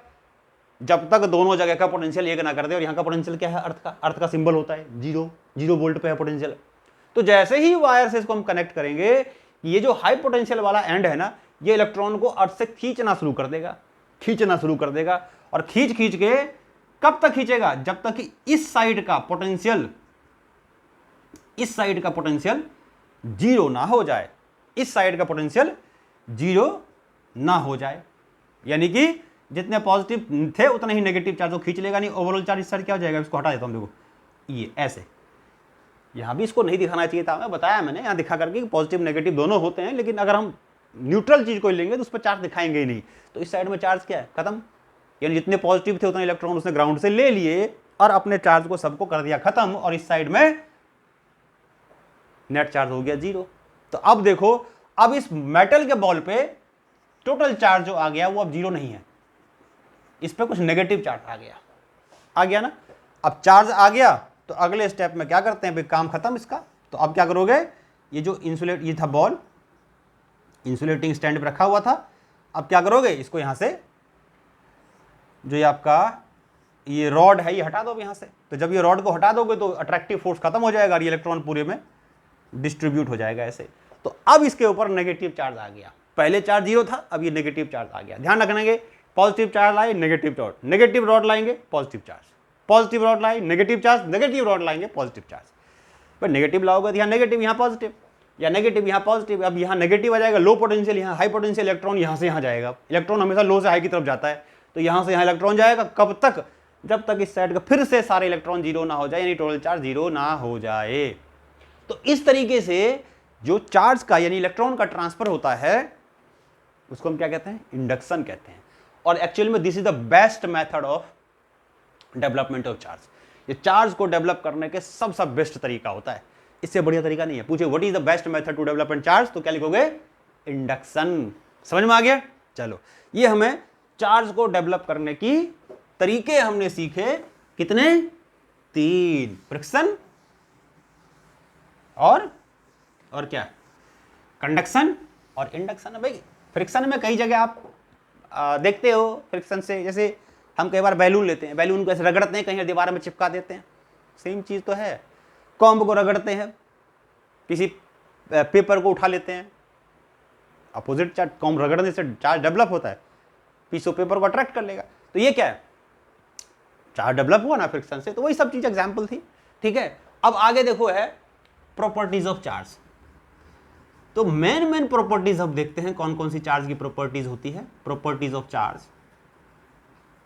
जब तक दोनों जगह का पोटेंशियल एक ना कर दे। और यहाँ का पोटेंशियल क्या है, अर्थ का सिंबल होता है 0 वोल्ट पे है पोटेंशियल। तो जैसे ही वायर से इसको हम कनेक्ट करेंगे, ये जो हाई पोटेंशियल वाला एंड है ना, ये इलेक्ट्रॉन को अर्थ से खींचना शुरू कर देगा, और खींच के कब तक खींचेगा, जब तक कि इस साइड का पोटेंशियल 0 ना हो जाए, इस साइड का पोटेंशियल 0 ना हो जाए। यानी कि जितने पॉजिटिव थे उतने ही नेगेटिव चार्ज को खींच लेगा नहीं, ओवरऑल चार्ज इस साइड क्या हो जाएगा, इसको हटा देता हूं, देखो ये ऐसे। यहां भी इसको नहीं दिखाना चाहिए था, मैं बताया मैंने यहां दिखा करके कि पॉजिटिव नेगेटिव दोनों होते हैं, लेकिन अगर हम न्यूट्रल चीज को लेंगे तो उस पर चार्ज दिखाएंगे ही नहीं। तो इस साइड में चार्ज क्या है, खत्म। यानी जितने पॉजिटिव थे उतने इलेक्ट्रॉन उसने ग्राउंड से ले लिए और अपने चार्ज को सबको कर दिया खत्म, और इस साइड में नेट चार्ज हो गया 0। तो अब देखो, अब इस मेटल के बॉल पे टोटल चार्ज जो आ गया वो अब 0 नहीं है, इस पे कुछ नेगेटिव चार्ज आ गया ना। अब चार्ज आ गया तो अगले स्टेप में क्या करते हैं, भाई काम खत्म इसका। तो अब क्या करोगे, ये जो ये था बॉल, इंसुलेटिंग स्टैंड पे रखा हुआ था, अब क्या करोगे, इसको यहां से जो ये आपका ये रॉड है ये हटा दो यहां से। तो जब ये रॉड को हटा दोगे तो अट्रैक्टिव फोर्स खत्म हो जाएगा, ये इलेक्ट्रॉन पूरे में डिस्ट्रीब्यूट हो जाएगा ऐसे। तो अब इसके ऊपर नेगेटिव चार्ज आ गया, पहले चार्ज 0 था, अब ये नेगेटिव चार्ज आ गया। ध्यान रखने, पॉजिटिव चार्ज लाए नेगेटिव चार्ज, नेगेटिव रॉड लाएंगे पॉजिटिव चार्ज, पॉजिटिव रॉड लाए नेगेटिव चार्ज, नेगेटिव रॉड लाएंगे पॉजिटिव चार्ज। पर नेगेटिव लाओगे तो यहाँ नेगेटिव यहाँ पॉजिटिव, या नेगेटिव यहाँ पॉजिटिव। अब यहाँ नेगेटिव आ जाएगा, लो पोटेंशियल यहाँ हाई पोटेंशियल, इलेक्ट्रॉन यहाँ से यहाँ जाएगा। इलेक्ट्रॉन हमेशा लो से हाई की तरफ जाता है, तो यहाँ से यहाँ इलेक्ट्रॉन जाएगा। कब तक, जब तक इस साइड का फिर से सारे इलेक्ट्रॉन 0 ना हो जाए, यानी टोटल चार्ज 0 ना हो जाए। तो इस तरीके से जो चार्ज का यानी इलेक्ट्रॉन का ट्रांसफर होता है उसको हम क्या कहते हैं, इंडक्शन कहते हैं। और एक्चुअली में this is the best method of development of charge. ये चार्ज को डेवलप करने के सबसे बेस्ट तरीका होता है, इससे बढ़िया तरीका नहीं है। पूछे what is the best method to develop charge, तो क्या लिखोगे, इंडक्शन। समझ में आ गया। चलो, ये हमें चार्ज को डेवलप करने की तरीके हमने सीखे, कितने, 3, फ्रिक्शन और क्या, कंडक्शन और इंडक्शन। भाई फ्रिक्शन में कई जगह आप देखते हो, फ्रिक्शन से जैसे हम कई बार बैलून लेते हैं, बैलून को ऐसे रगड़ते हैं, कहीं दीवार में चिपका देते हैं, सेम चीज तो है। कॉम्ब को रगड़ते हैं, किसी पेपर को उठा लेते हैं, अपोजिट चार्ज, कॉम्ब रगड़ने से चार्ज डेवलप होता है, पीस ऑफ पेपर को अट्रैक्ट कर लेगा। तो ये क्या है, चार्ज डेवलप हुआ ना फ्रिक्शन से। तो वही सब चीज एग्जाम्पल थी, ठीक है। अब आगे देखो है प्रॉपर्टीज ऑफ चार्ज। तो मेन प्रॉपर्टीज अब देखते हैं कौन कौन सी चार्ज की प्रॉपर्टीज होती है, प्रॉपर्टीज ऑफ चार्ज।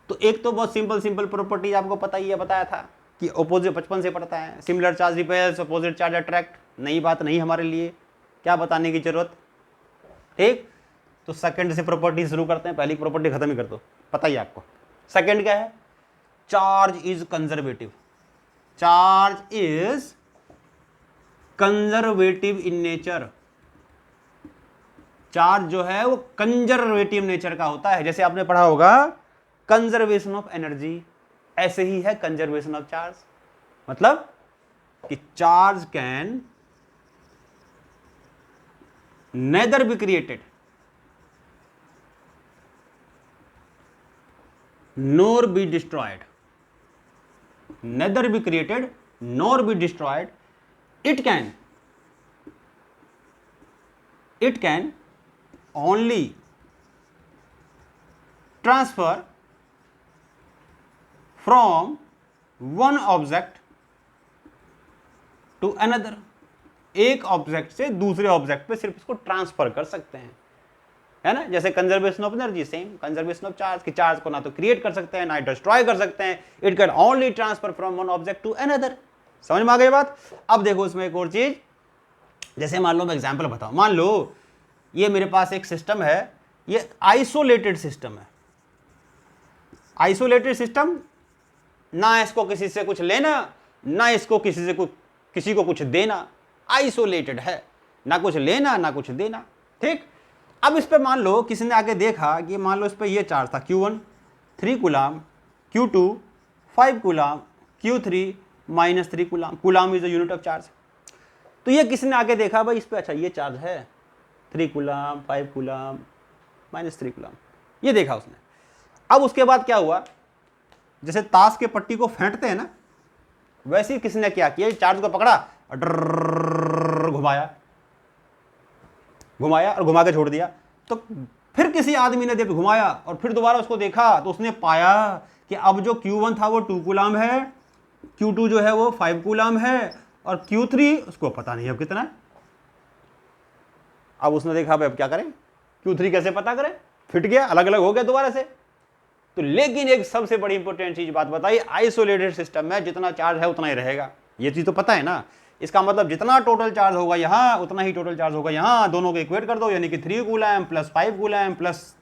तो एक तो बहुत सिंपल प्रॉपर्टीज आपको पता ही है, बताया था, कि ऑपोजिट बचपन से पढ़ता है, similar charge repels opposite charge attract, नई बात नहीं हमारे लिए, क्या बताने की जरूरत। ठीक, तो सेकंड से प्रॉपर्टी शुरू करते हैं, पहली प्रॉपर्टी खत्म ही कर दो, पता ही आपको। सेकंड क्या है, charge is conservative. Charge is conservative in nature. Charge जो है वो कंजर्वेटिव नेचर का होता है। जैसे आपने पढ़ा होगा कंजर्वेशन ऑफ एनर्जी, ऐसे ही है कंजर्वेशन ऑफ चार्ज। मतलब कि charge can nether be created nor be destroyed, neither be created nor be destroyed. It can only transfer from one object to another. एक ऑब्जेक्ट से दूसरे ऑब्जेक्ट पे सिर्फ इसको ट्रांसफर कर सकते हैं, है ना। जैसे conservation of energy, same conservation of charge, कि चार्ज को ना तो क्रिएट कर सकते हैं ना डिस्ट्रॉय कर सकते हैं। It can only transfer from one object to another. समझ में आ गई बात। अब देखो इसमें एक और चीज, जैसे मान लो मैं एग्जांपल बताऊं, मान लो ये मेरे पास एक सिस्टम है, ये आइसोलेटेड सिस्टम है। आइसोलेटेड सिस्टम, ना इसको किसी से कुछ लेना, ना इसको किसी को कुछ देना। आइसोलेटेड है, ना कुछ लेना ना कुछ देना। ठीक, अब इस पे मान लो किसी ने आके देखा कि मान लो इस पे ये चार्ज था Q1 3 coulomb, Q2 5 coulomb, Q3 -3 coulomb. Coulomb is the unit of charge. तो ये किसी ने आके देखा भाई इस पे अच्छा ये चार्ज है 3 कूलाम, 5 कूलाम, -3 कूलाम, ये देखा उसने। अब उसके बाद क्या हुआ, जैसे ताश के पट्टी को फेंटते हैं ना, वैसे ही किसी ने क्या किया, चार्ज को पकड़ा, घुमाया और घुमा के छोड़ दिया। तो फिर किसी आदमी ने जब घुमाया और फिर दोबारा उसको देखा तो उसने पाया कि अब जो Q1 था वो 2 कूलाम है, Q2 जो है वो 5 कूलाम है, और Q3 उसको पता नहीं अब कितना है। अब उसने देखा भाई अब क्या करें, Q3 कैसे पता करें, फिट गया, अलग अलग हो गया दोबारा से। तो लेकिन एक सबसे बड़ी इंपॉर्टेंट चीज बात बताई, आइसोलेटेड सिस्टम में जितना चार्ज है उतना ही रहेगा। ये चीज तो पता है ना। इसका मतलब जितना टोटल चार्ज होगा यहाँ उतना ही टोटल चार्ज होगा यहाँ। दोनों को इक्वेट कर दो, यानी कि 3 coulomb plus 5 coulomb plus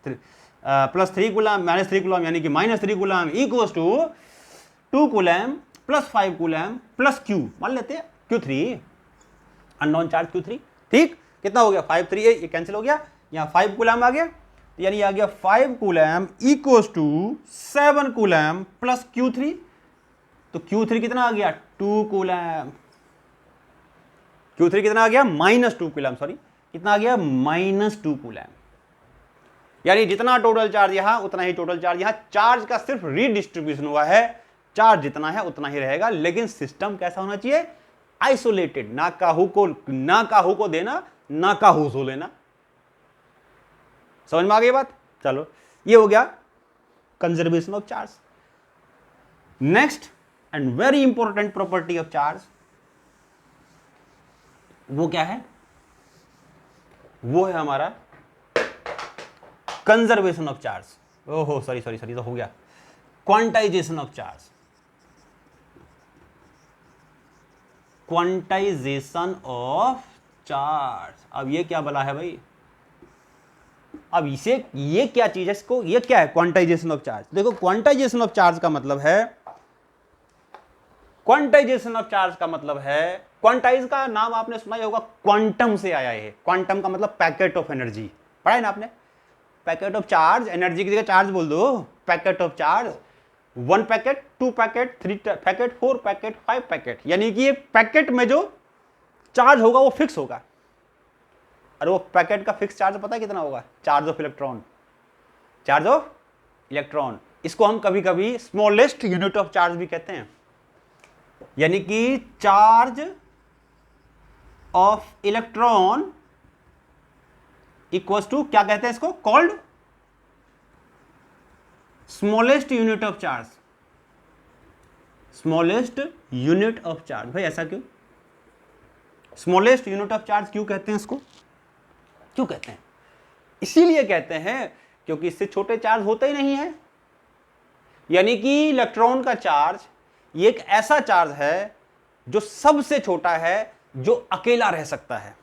3 coulomb minus 3 coulomb, यानी कि -3 coulomb equals to 2 coulomb plus 5 coulomb plus Q, मान लेते हैं Q3, अननोन चार्ज Q3। ठीक, कितना हो गया 5 3 ये कैंसिल हो गया, यहाँ 5 कूलाम आ गया, यानी आ गया 5 coulomb equals to 7 coulomb plus Q3। तो Q3 कितना आ गया 2 कूलाम। Q3 कितना आ गया -2 कूलाम, सॉरी कितना आ गया -2 कूलाम। यानी जितना टोटल चार्ज यहां उतना ही टोटल चार्ज यहां। चार्ज का सिर्फ रीडिस्ट्रीब्यूशन हुआ है, चार्ज जितना है उतना ही रहेगा। लेकिन सिस्टम कैसा होना चाहिए, आइसोलेटेड, ना काहू को देना ना काहू सो लेना। समझ में आ गई बात। चलो ये हो गया conservation of charge. Next and very important property of charge, वो क्या है, वो है हमारा कंजर्वेशन ऑफ चार्ज। ओहो सॉरी तो हो गया quantization of charge. Quantization of charge, अब ये क्या बला है भाई, अब इसे ये क्या चीज है, इसको ये क्या है क्वांटाइजेशन ऑफ चार्ज। देखो क्वांटाइजेशन ऑफ चार्ज का मतलब है, क्वांटाइजेशन ऑफ चार्ज का मतलब है, क्वांटाइज का नाम आपने सुना ही होगा, क्वांटम से आया है। क्वांटम का मतलब पैकेट ऑफ एनर्जी, पढ़ा है ना आपने। पैकेट ऑफ चार्ज, एनर्जी की जगह चार्ज बोल दो। Packet of charge, 1 packet, 2 packet, 3 packet, 4 packet, 5 packet, यानी कि ये पैकेट में जो चार्ज होगा वो फिक्स होगा। और वो पैकेट का फिक्स चार्ज पता है कितना होगा, charge of electron. Charge of electron, इसको हम कभी कभी स्मॉलेस्ट यूनिट ऑफ चार्ज भी कहते हैं। यानी कि charge of electron equals to क्या कहते हैं इसको, called smallest unit of charge. Smallest unit of charge, भाई ऐसा क्यों, स्मॉलेस्ट यूनिट ऑफ चार्ज क्यों कहते हैं इसको, क्यों कहते हैं, इसीलिए कहते हैं क्योंकि इससे छोटे चार्ज होते ही नहीं है। यानी कि इलेक्ट्रॉन का चार्ज ये एक ऐसा चार्ज है जो सबसे छोटा है, जो अकेला रह सकता है।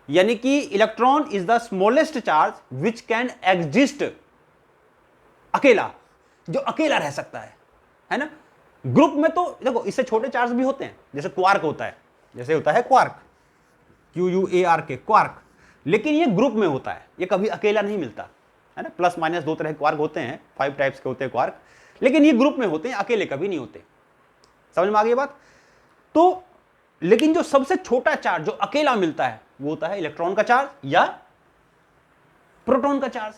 यानी कि electron is the smallest charge which can exist, अकेला, जो अकेला रह सकता है ना। ग्रुप में तो देखो इससे छोटे चार्ज भी होते हैं, जैसे क्वार्क होता है, जैसे होता है क्वार्क, QUARK, क्वार्क, लेकिन ये ग्रुप में होता है, ये कभी अकेला नहीं मिलता है ना। प्लस माइनस दो तरह के क्वार्क होते हैं, 5 टाइप्स के होते हैं क्वार्क, लेकिन ये ग्रुप में होते हैं, अकेले कभी नहीं होते। समझ में आ गई बात? तो लेकिन जो सबसे छोटा चार्ज जो अकेला मिलता है वो होता है इलेक्ट्रॉन का चार्ज या प्रोटॉन का चार्ज।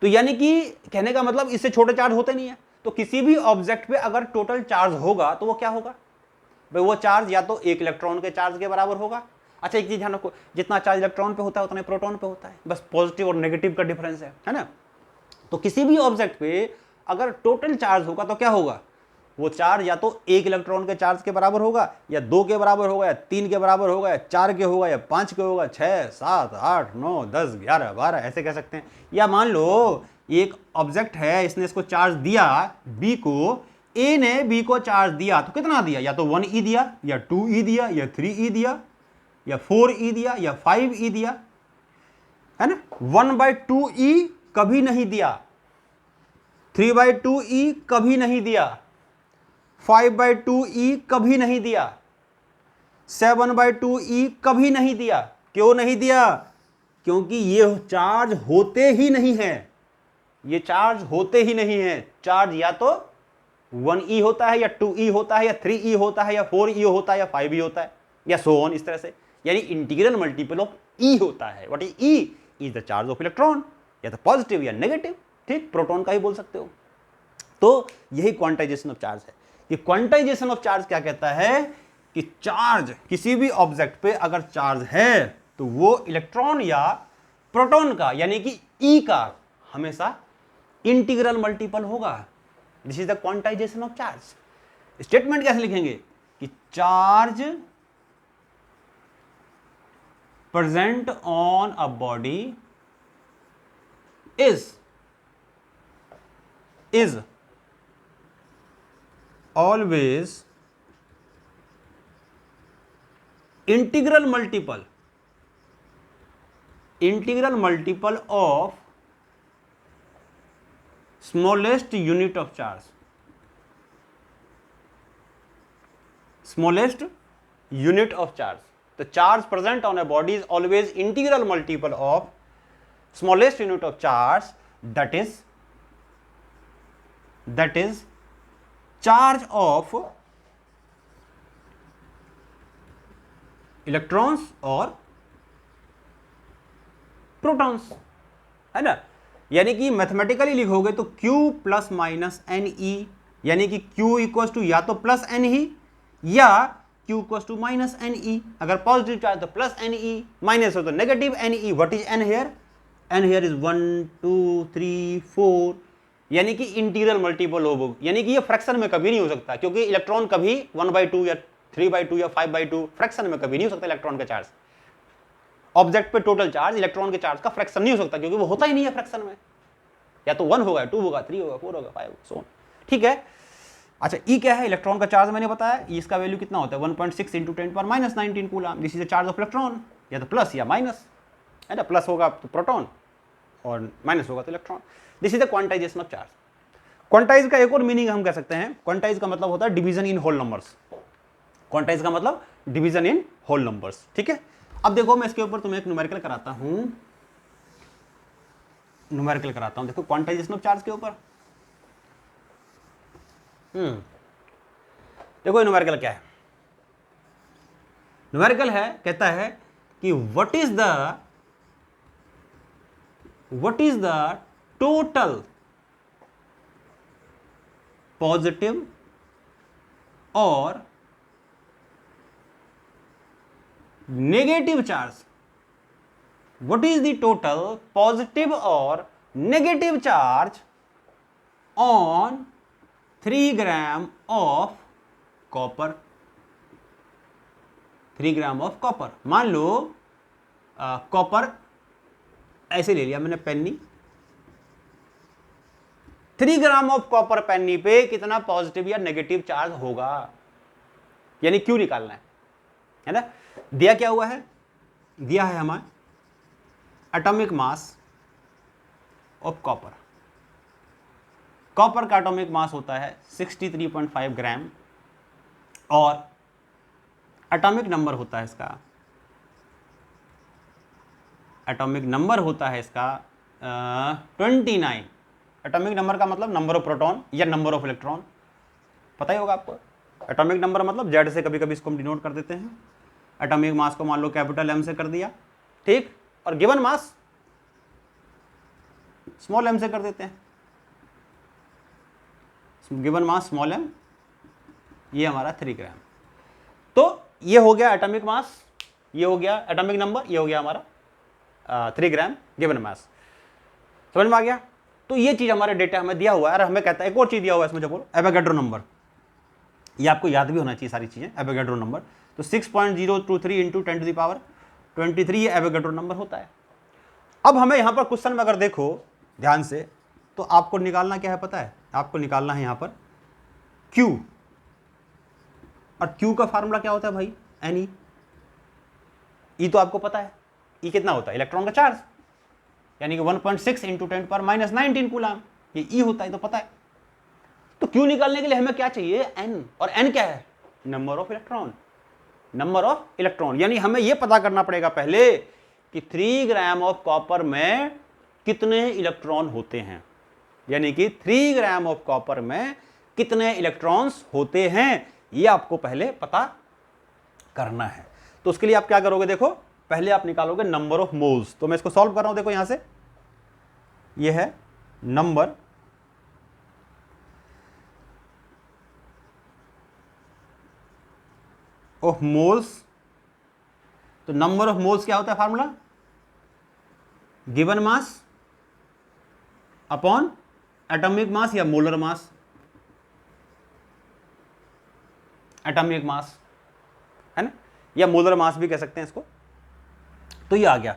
तो यानी कि कहने का मतलब इससे छोटे चार्ज होते नहीं है। तो किसी भी ऑब्जेक्ट पे अगर टोटल चार्ज होगा तो वो क्या होगा भाई, वो चार्ज या तो एक इलेक्ट्रॉन के चार्ज के बराबर होगा। अच्छा एक चीज ध्यान रखो, जितना चार्ज इलेक्ट्रॉन पे होता है उतना प्रोटॉन पे होता है, बस पॉजिटिव और नेगेटिव का डिफरेंस है ना। तो किसी भी ऑब्जेक्ट पे अगर टोटल चार्ज होगा तो क्या होगा, वो चार्ज या तो एक इलेक्ट्रॉन के चार्ज के बराबर होगा, या 2 के बराबर होगा, या 3 के बराबर होगा, या 4 के होगा, या 5 के होगा, 6, 7, 8, 9, 10, 11, 12 ऐसे कह सकते हैं। या मान लो एक ऑब्जेक्ट है, इसने इसको चार्ज दिया बी को, ए ने बी को चार्ज दिया, तो कितना दिया, या तो 1e दिया, या 2e दिया, या 3e दिया, या 4e दिया, या 5e दिया, है ना। 1/2e कभी नहीं दिया, 3/2e कभी नहीं दिया, 5/2e कभी नहीं दिया, 7/2e कभी नहीं दिया। क्यों नहीं दिया? क्योंकि ये चार्ज होते ही नहीं है, ये चार्ज होते ही नहीं है। चार्ज या तो 1e होता है, या 2e होता है, या 3e होता है, या 4e होता है, या 5e होता है, या सो ऑन, इस तरह से। यानी इंटीग्रल मल्टीपल ऑफ e होता है। What is e? Is the charge of electron, या तो पॉजिटिव या नेगेटिव, ठीक, प्रोटॉन का ही बोल सकते हो। तो यही क्वांटाइजेशन ऑफ चार्ज है। ये क्वांटाइजेशन ऑफ चार्ज क्या कहता है कि चार्ज, किसी भी ऑब्जेक्ट पे अगर चार्ज है तो वो इलेक्ट्रॉन या प्रोटॉन का यानी कि E का हमेशा इंटीग्रल मल्टीपल होगा। This is the quantization of charge. Statement कैसे लिखेंगे कि charge present on a body is always integral multiple of smallest unit of charge. Smallest unit of charge. The charge present on a body is always integral multiple of smallest unit of charge, that is charge of electrons और protons, है ना। यानी कि mathematically लिखोगे तो Q plus minus NE, यानी कि Q equal to या तो प्लस N ही या Q equal to minus NE। अगर पॉजिटिव चार्ज तो प्लस NE, माइनस हो तो negative NE। What is N here? N here is 1, 2, 3, 4, यानी कि इंटीग्रल मल्टीपल हो, यानी कि ये फ्रैक्शन में कभी नहीं हो सकता, क्योंकि इलेक्ट्रॉन कभी 1/2 या 3/2 या 5/2 फ्रैक्शन में कभी नहीं हो सकता। इलेक्ट्रॉन का चार्ज, ऑब्जेक्ट पे टोटल चार्ज इलेक्ट्रॉन के चार्ज का फ्रैक्शन नहीं हो सकता, क्योंकि वो होता ही नहीं है फ्रैक्शन में। या तो 1 होगा, 2 होगा, 3 होगा, 4 होगा, 5 होगा, सो ठीक है। अच्छा E क्या है? इलेक्ट्रॉन का चार्ज मैंने बताया, इसका वैल्यू कितना होता है 1.6 × 10⁻⁹ coulomb. This is the charge of electron, या तो प्लस या माइनस, है ना। प्लस होगा तो प्रोटॉन और माइनस होगा तो electron. This is the quantization of charge. Quantize का एक और मीनिंग हम कह सकते हैं, क्वांटाइज का मतलब होता है division in whole numbers. Quantize का मतलब डिवीजन इन होल नंबर्स, ठीक है। अब देखो मैं इसके ऊपर तुम्हें एक न्यूमेरिकल कराता हूं, देखो क्वांटाइजेशन ऑफ चार्ज के ऊपर। देखो न्यूमेरिकल क्या है? न्यूमेरिकल है, कहता है कि what is the total positive और negative charge. What is the total positive और negative charge on 3 gram of copper. 3 gram of copper. मान लो कॉपर ऐसे ले लिया मैंने, penny, 3 gram of copper penny पे कितना पॉजिटिव या नेगेटिव चार्ज होगा, यानी क्यू निकालना है ना। दिया क्या हुआ है, दिया है हमारा atomic mass of copper. Copper का एटॉमिक मास होता है 63.5 ग्राम और एटॉमिक नंबर होता है इसका, एटॉमिक नंबर होता है इसका 29। एटॉमिक नंबर का मतलब नंबर ऑफ प्रोटॉन या नंबर ऑफ इलेक्ट्रॉन, पता ही होगा आपको। एटॉमिक नंबर मतलब जेड से कभी कभी इसको हम डिनोट कर देते हैं। एटॉमिक मास को मान लो कैपिटल एम से कर दिया, ठीक, और गिवन मास स्मॉल एम से कर देते हैं। गिवन मास स्मॉल एम, ये हमारा 3 ग्राम। तो ये हो गया एटॉमिक मास, ये हो गया एटॉमिक नंबर, ये हो गया हमारा 3 ग्राम गिवन मास। समझ में आ गया। तो ये चीज हमारे डेटा हमें दिया हुआ है। हमें कहता है एक और चीज दिया हुआ है इसमें, जो बोलो एवोगाड्रो नंबर, ये आपको याद भी होना चाहिए सारी चीजें। एवोगाड्रो नंबर तो 6.023 इंटू 10 टू द पावर 23 ये एवोगाड्रो नंबर होता है। अब हमें यहां पर क्वेश्चन में अगर देखो ध्यान से, तो आपको निकालना क्या है पता है, आपको निकालना है यहां पर Q, और Q का फार्मूला क्या होता है भाई, Ne। E तो आपको पता है, E कितना होता है, इलेक्ट्रॉन का चार्ज, यानी कि 1.6 इंटू 10⁻19 कूलम, ये E होता है तो पता है। तो Q निकालने के लिए हमें क्या चाहिए, N, और N क्या है, number of electron, number of electron. यानी हमें यह पता करना पड़ेगा पहले कि 3 ग्राम ऑफ कॉपर में कितने इलेक्ट्रॉन होते हैं, यानी कि 3 ग्राम ऑफ कॉपर में कितने इलेक्ट्रॉन्स होते हैं, यह आपको पहले पता करना है। तो उसके लिए आप क्या करोगे, देखो पहले आप निकालोगे नंबर ऑफ मोल्स। तो मैं इसको सॉल्व कर रहा हूं, देखो यहां से यह है नंबर ऑफ मोल्स। तो नंबर ऑफ मोल्स क्या होता है formula, given mass upon atomic mass या मोलर मास, एटॉमिक मास है ना, या मोलर मास भी कह सकते हैं इसको। तो ये आ गया।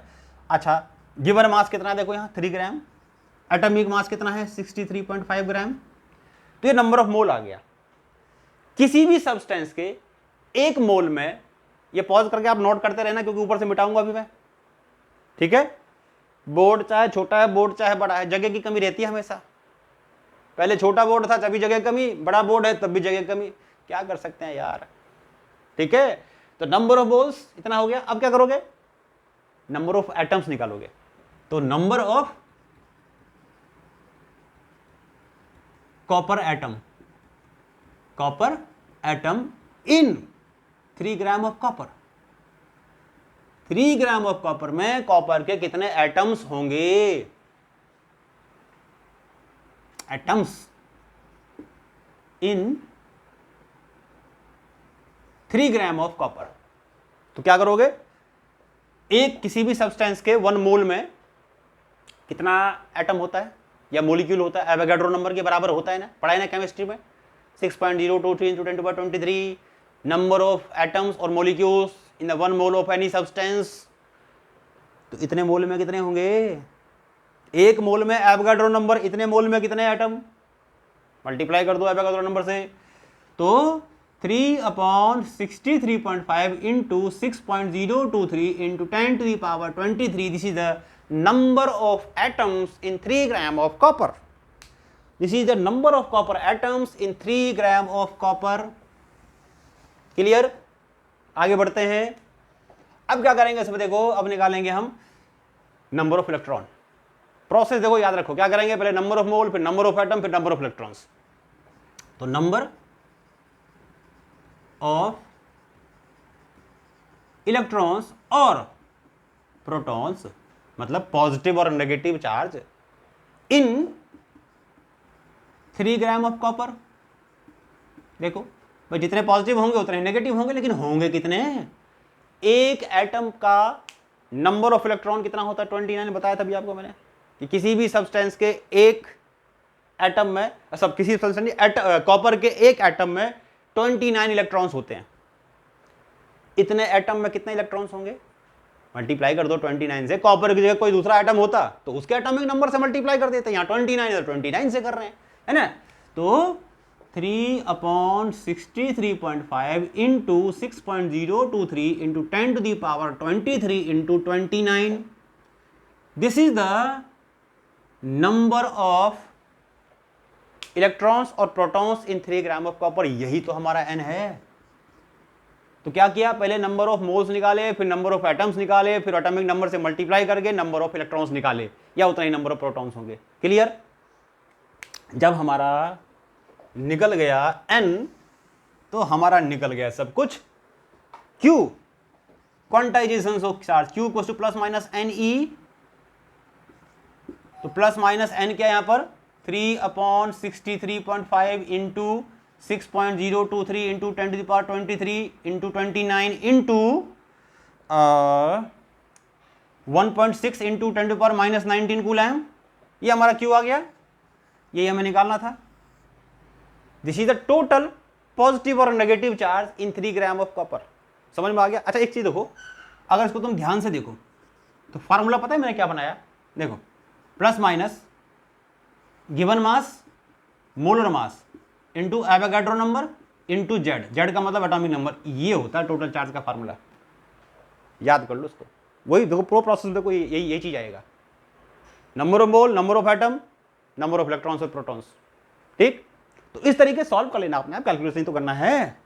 अच्छा गिवन मास कितना है, देखो यहां 3 ग्राम, एटॉमिक मास कितना है 63.5 ग्राम। तो ये नंबर ऑफ मोल आ गया। किसी भी सब्सटेंस के एक मोल में, ये पॉज करके आप नोट करते रहना क्योंकि ऊपर से मिटाऊंगा अभी मैं, ठीक है। बोर्ड चाहे छोटा है, बोर्ड चाहे बड़ा है, जगह की कमी रहती है हमेशा। पहले छोटा बोर्ड था तभी जगह कमी, बड़ा बोर्ड है तब भी जगह कमी, क्या कर सकते हैं यार, ठीक है। तो नंबर ऑफ मोल्स इतना हो गया। अब क्या करोगे, नंबर ऑफ एटम्स निकालोगे। तो number of copper atom, copper atom in 3 gram of copper, 3 gram of copper में कॉपर के कितने एटम्स होंगे, atoms in 3 gram of copper. तो क्या करोगे, एक किसी भी सब्सटेंस के 1 मोल में कितना एटम होता है या मोलिक्यूल होता है, एवोगाड्रो नंबर के बराबर होता है ना, पढ़ा है ना केमिस्ट्री में, 6.023 इंटू 10⁻23 नंबर ऑफ एटम्स और molecules in the 1 mole of any substance. तो इतने मोल में कितने होंगे, एक मोल में एवोगाड्रो नंबर, इतने मोल में कितने एटम, मल्टीप्लाई कर दो एवोगाड्रो नंबर से। तो 3/63.5 into 6.023 into 10 to the power 23, this is the number of atoms in 3 gram of copper. This is the number of copper atoms in 3 gram of copper. Clear? आगे बढ़ते हैं। अब क्या करेंगे इसमें, देखो अब निकालेंगे हम नंबर ऑफ इलेक्ट्रॉन। प्रोसेस देखो याद रखो, क्या करेंगे, पहले नंबर ऑफ मोल, फिर नंबर ऑफ एटम, फिर नंबर ऑफ इलेक्ट्रॉन्स। तो नंबर ऑफ इलेक्ट्रॉन्स और प्रोटॉन्स, मतलब पॉजिटिव और negative charge in 3 gram of copper. देखो भाई जितने पॉजिटिव होंगे उतने नेगेटिव होंगे, लेकिन होंगे कितने, एक एटम का नंबर ऑफ इलेक्ट्रॉन कितना होता है, 29 बताया था अभी आपको मैंने, कि किसी भी सब्सटेंस के एक एटम में, सब किसी सब्सटेंस कॉपर के एक एटम में 29 इलेक्ट्रॉन्स होते हैं। इतने एटम में कितने इलेक्ट्रॉन्स होंगे, मल्टीप्लाई कर दो 29 से। कॉपर की जगह कोई दूसरा एटम होता तो उसके एटॉमिक नंबर से मल्टीप्लाई कर देते, यहाँ 29 है तो 29 से कर रहे हैं, है ना। तो 3/63.5 into 6.023 into 10⁻23 into 29, this is the number of electrons और protons in 3 gram of copper. यही तो हमारा n है। तो क्या किया, पहले नंबर ऑफ मोल्स निकाले, फिर नंबर ऑफ एटम्स निकाले, फिर एटॉमिक नंबर से मल्टीप्लाई करके नंबर ऑफ इलेक्ट्रॉन्स निकाले, या उतना ही नंबर ऑफ प्रोटॉन्स होंगे। क्लियर। जब हमारा निकल गया n, तो हमारा निकल गया सब कुछ q, quantization of charge q equal to plus minus ne। तो प्लस माइनस n क्या है यहां पर, 3/63.5 into 6.023 into 10⁻23 into 29 into 1.6 into 10⁻−19 coulomb. ये हमारा क्यू आ गया, ये हमें निकालना था। This is the total positive और negative charge in 3 gram of copper. समझ में आ गया। अच्छा एक चीज देखो, अगर इसको तुम ध्यान से देखो तो फार्मूला पता है मैंने क्या बनाया, देखो plus minus given mass molar mass into Avogadro number into Z, Z का मतलब एटॉमिक नंबर, ये होता है टोटल चार्ज का फार्मूला। याद कर लो उसको, वही देखो प्रो प्रोसेस देखो, यही चीज आएगा, number of mole, number of atom, number of electrons और प्रोटॉन्स। ठीक, तो इस तरीके सॉल्व कर लेना आपने, कैलकुलेशन तो करना है।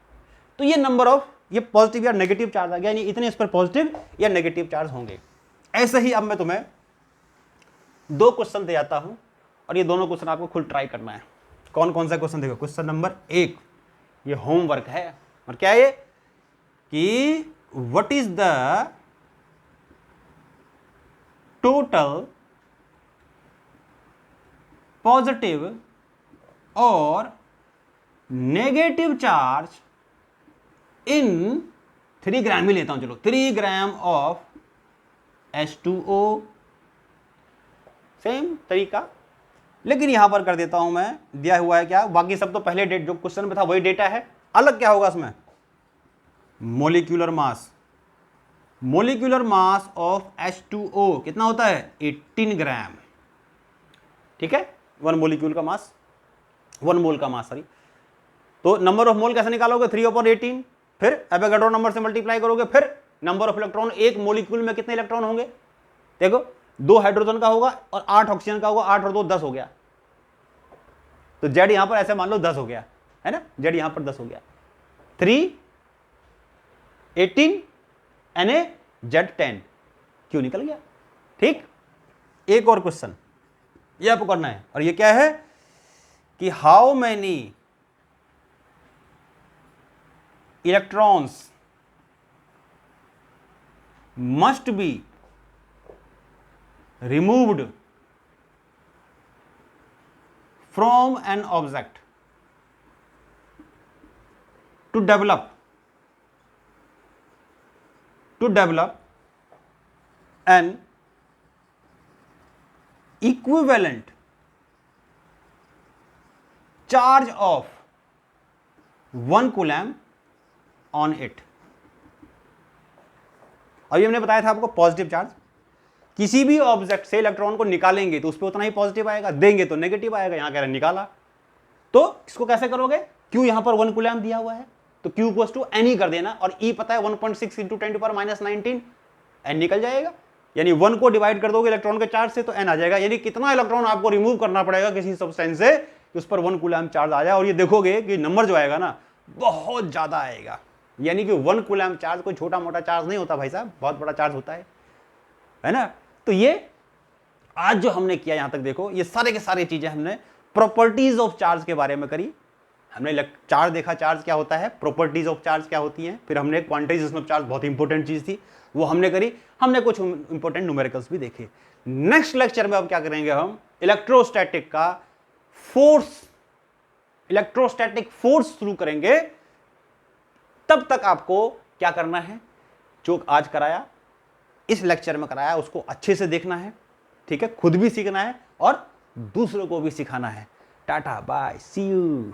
तो ये नंबर ऑफ, ये पॉजिटिव या नेगेटिव चार्ज आ गया, यानी इतने इस पर पॉजिटिव या नेगेटिव चार्ज होंगे। ऐसे ही अब मैं तुम्हें 2 क्वेश्चन दे जाता हूं, और ये दोनों क्वेश्चन आपको खुद ट्राई करना है। कौन कौन सा क्वेश्चन देखो, क्वेश्चन नंबर 1, ये होमवर्क है, और क्या है ये कि what is the total positive और नेगेटिव चार्ज इन 3 ग्राम ही लेता हूं, चलो 3 ग्राम ऑफ H2O। सेम तरीका, लेकिन यहां पर कर देता हूं मैं, दिया हुआ है क्या, बाकी सब तो पहले डेट जो क्वेश्चन में था वही डेटा है। अलग क्या होगा इसमें, molecular mass, molecular mass of H2O कितना होता है, 18 ग्राम। ठीक है, 1 मोलिक्यूल का मास, 1 मोल का मास, सॉरी। तो नंबर ऑफ मोल कैसे निकालोगे, 3/18, फिर एवोगाड्रो नंबर से मल्टीप्लाई करोगे, फिर नंबर ऑफ इलेक्ट्रॉन, एक मोलिक्यूल में कितने इलेक्ट्रॉन होंगे, देखो 2 हाइड्रोजन का होगा और 8 ऑक्सीजन का होगा, 8 और 2 10 हो गया। तो जेड यहां पर ऐसे मान लो 10 हो गया, है ना, जेड यहां पर 10 हो गया, 3 18 Na जेड 10, क्यों निकल गया। ठीक, एक और क्वेश्चन ये आपको करना है, और ये क्या है कि how many electrons must be removed from an object to develop an equivalent charge of 1 coulomb on it। अभी हमने बताया था आपको पॉजिटिव चार्ज, किसी भी ऑब्जेक्ट से इलेक्ट्रॉन को निकालेंगे तो उस पर उतना ही पॉजिटिव आएगा, देंगे तो नेगेटिव आएगा। यहां कह रहे निकाला, तो इसको कैसे करोगे, क्यू यहां पर 1 कूलम दिया हुआ है, तो क्यू इक्वल्स टू एन ही कर देना, और ई पता है 1.6 इंटू 10⁻−19, एन निकल जाएगा। यानी 1 को डिवाइड कर दोगे इलेक्ट्रॉन के चार्ज से तो एन आ जाएगा। यानी कितना इलेक्ट्रॉन आपको रिमूव करना पड़ेगा किसी सब्सटेंस से कि उस पर 1 कूलम चार्ज आ जाए, और ये देखोगे कि नंबर जो आएगा ना बहुत ज्यादा आएगा। यानी कि 1 कूलम चार्ज कोई छोटा मोटा चार्ज नहीं होता भाई साहब, बहुत बड़ा चार्ज होता है ना। तो ये आज जो हमने किया यहां तक देखो, ये सारे के सारे चीजें हमने प्रॉपर्टीज ऑफ चार्ज के बारे में करी। हमने चार्ज देखा, चार्ज क्या होता है, प्रॉपर्टीज ऑफ चार्ज क्या होती हैं, फिर हमने क्वांटाइजेशन ऑफ चार्ज, बहुत इंपॉर्टेंट चीज थी, वो हमने करी। हमने कुछ इंपॉर्टेंट न्यूमेरिकल्स भी देखे। नेक्स्ट लेक्चर में अब क्या करेंगे हम, इलेक्ट्रोस्टैटिक का फोर्स, इलेक्ट्रोस्टैटिक फोर्स शुरू करेंगे। तब तक आपको क्या करना है, जो आज कराया इस लेक्चर में कराया उसको अच्छे से देखना है, ठीक है, खुद भी सीखना है और दूसरों को भी सिखाना है। Tata bye, see you.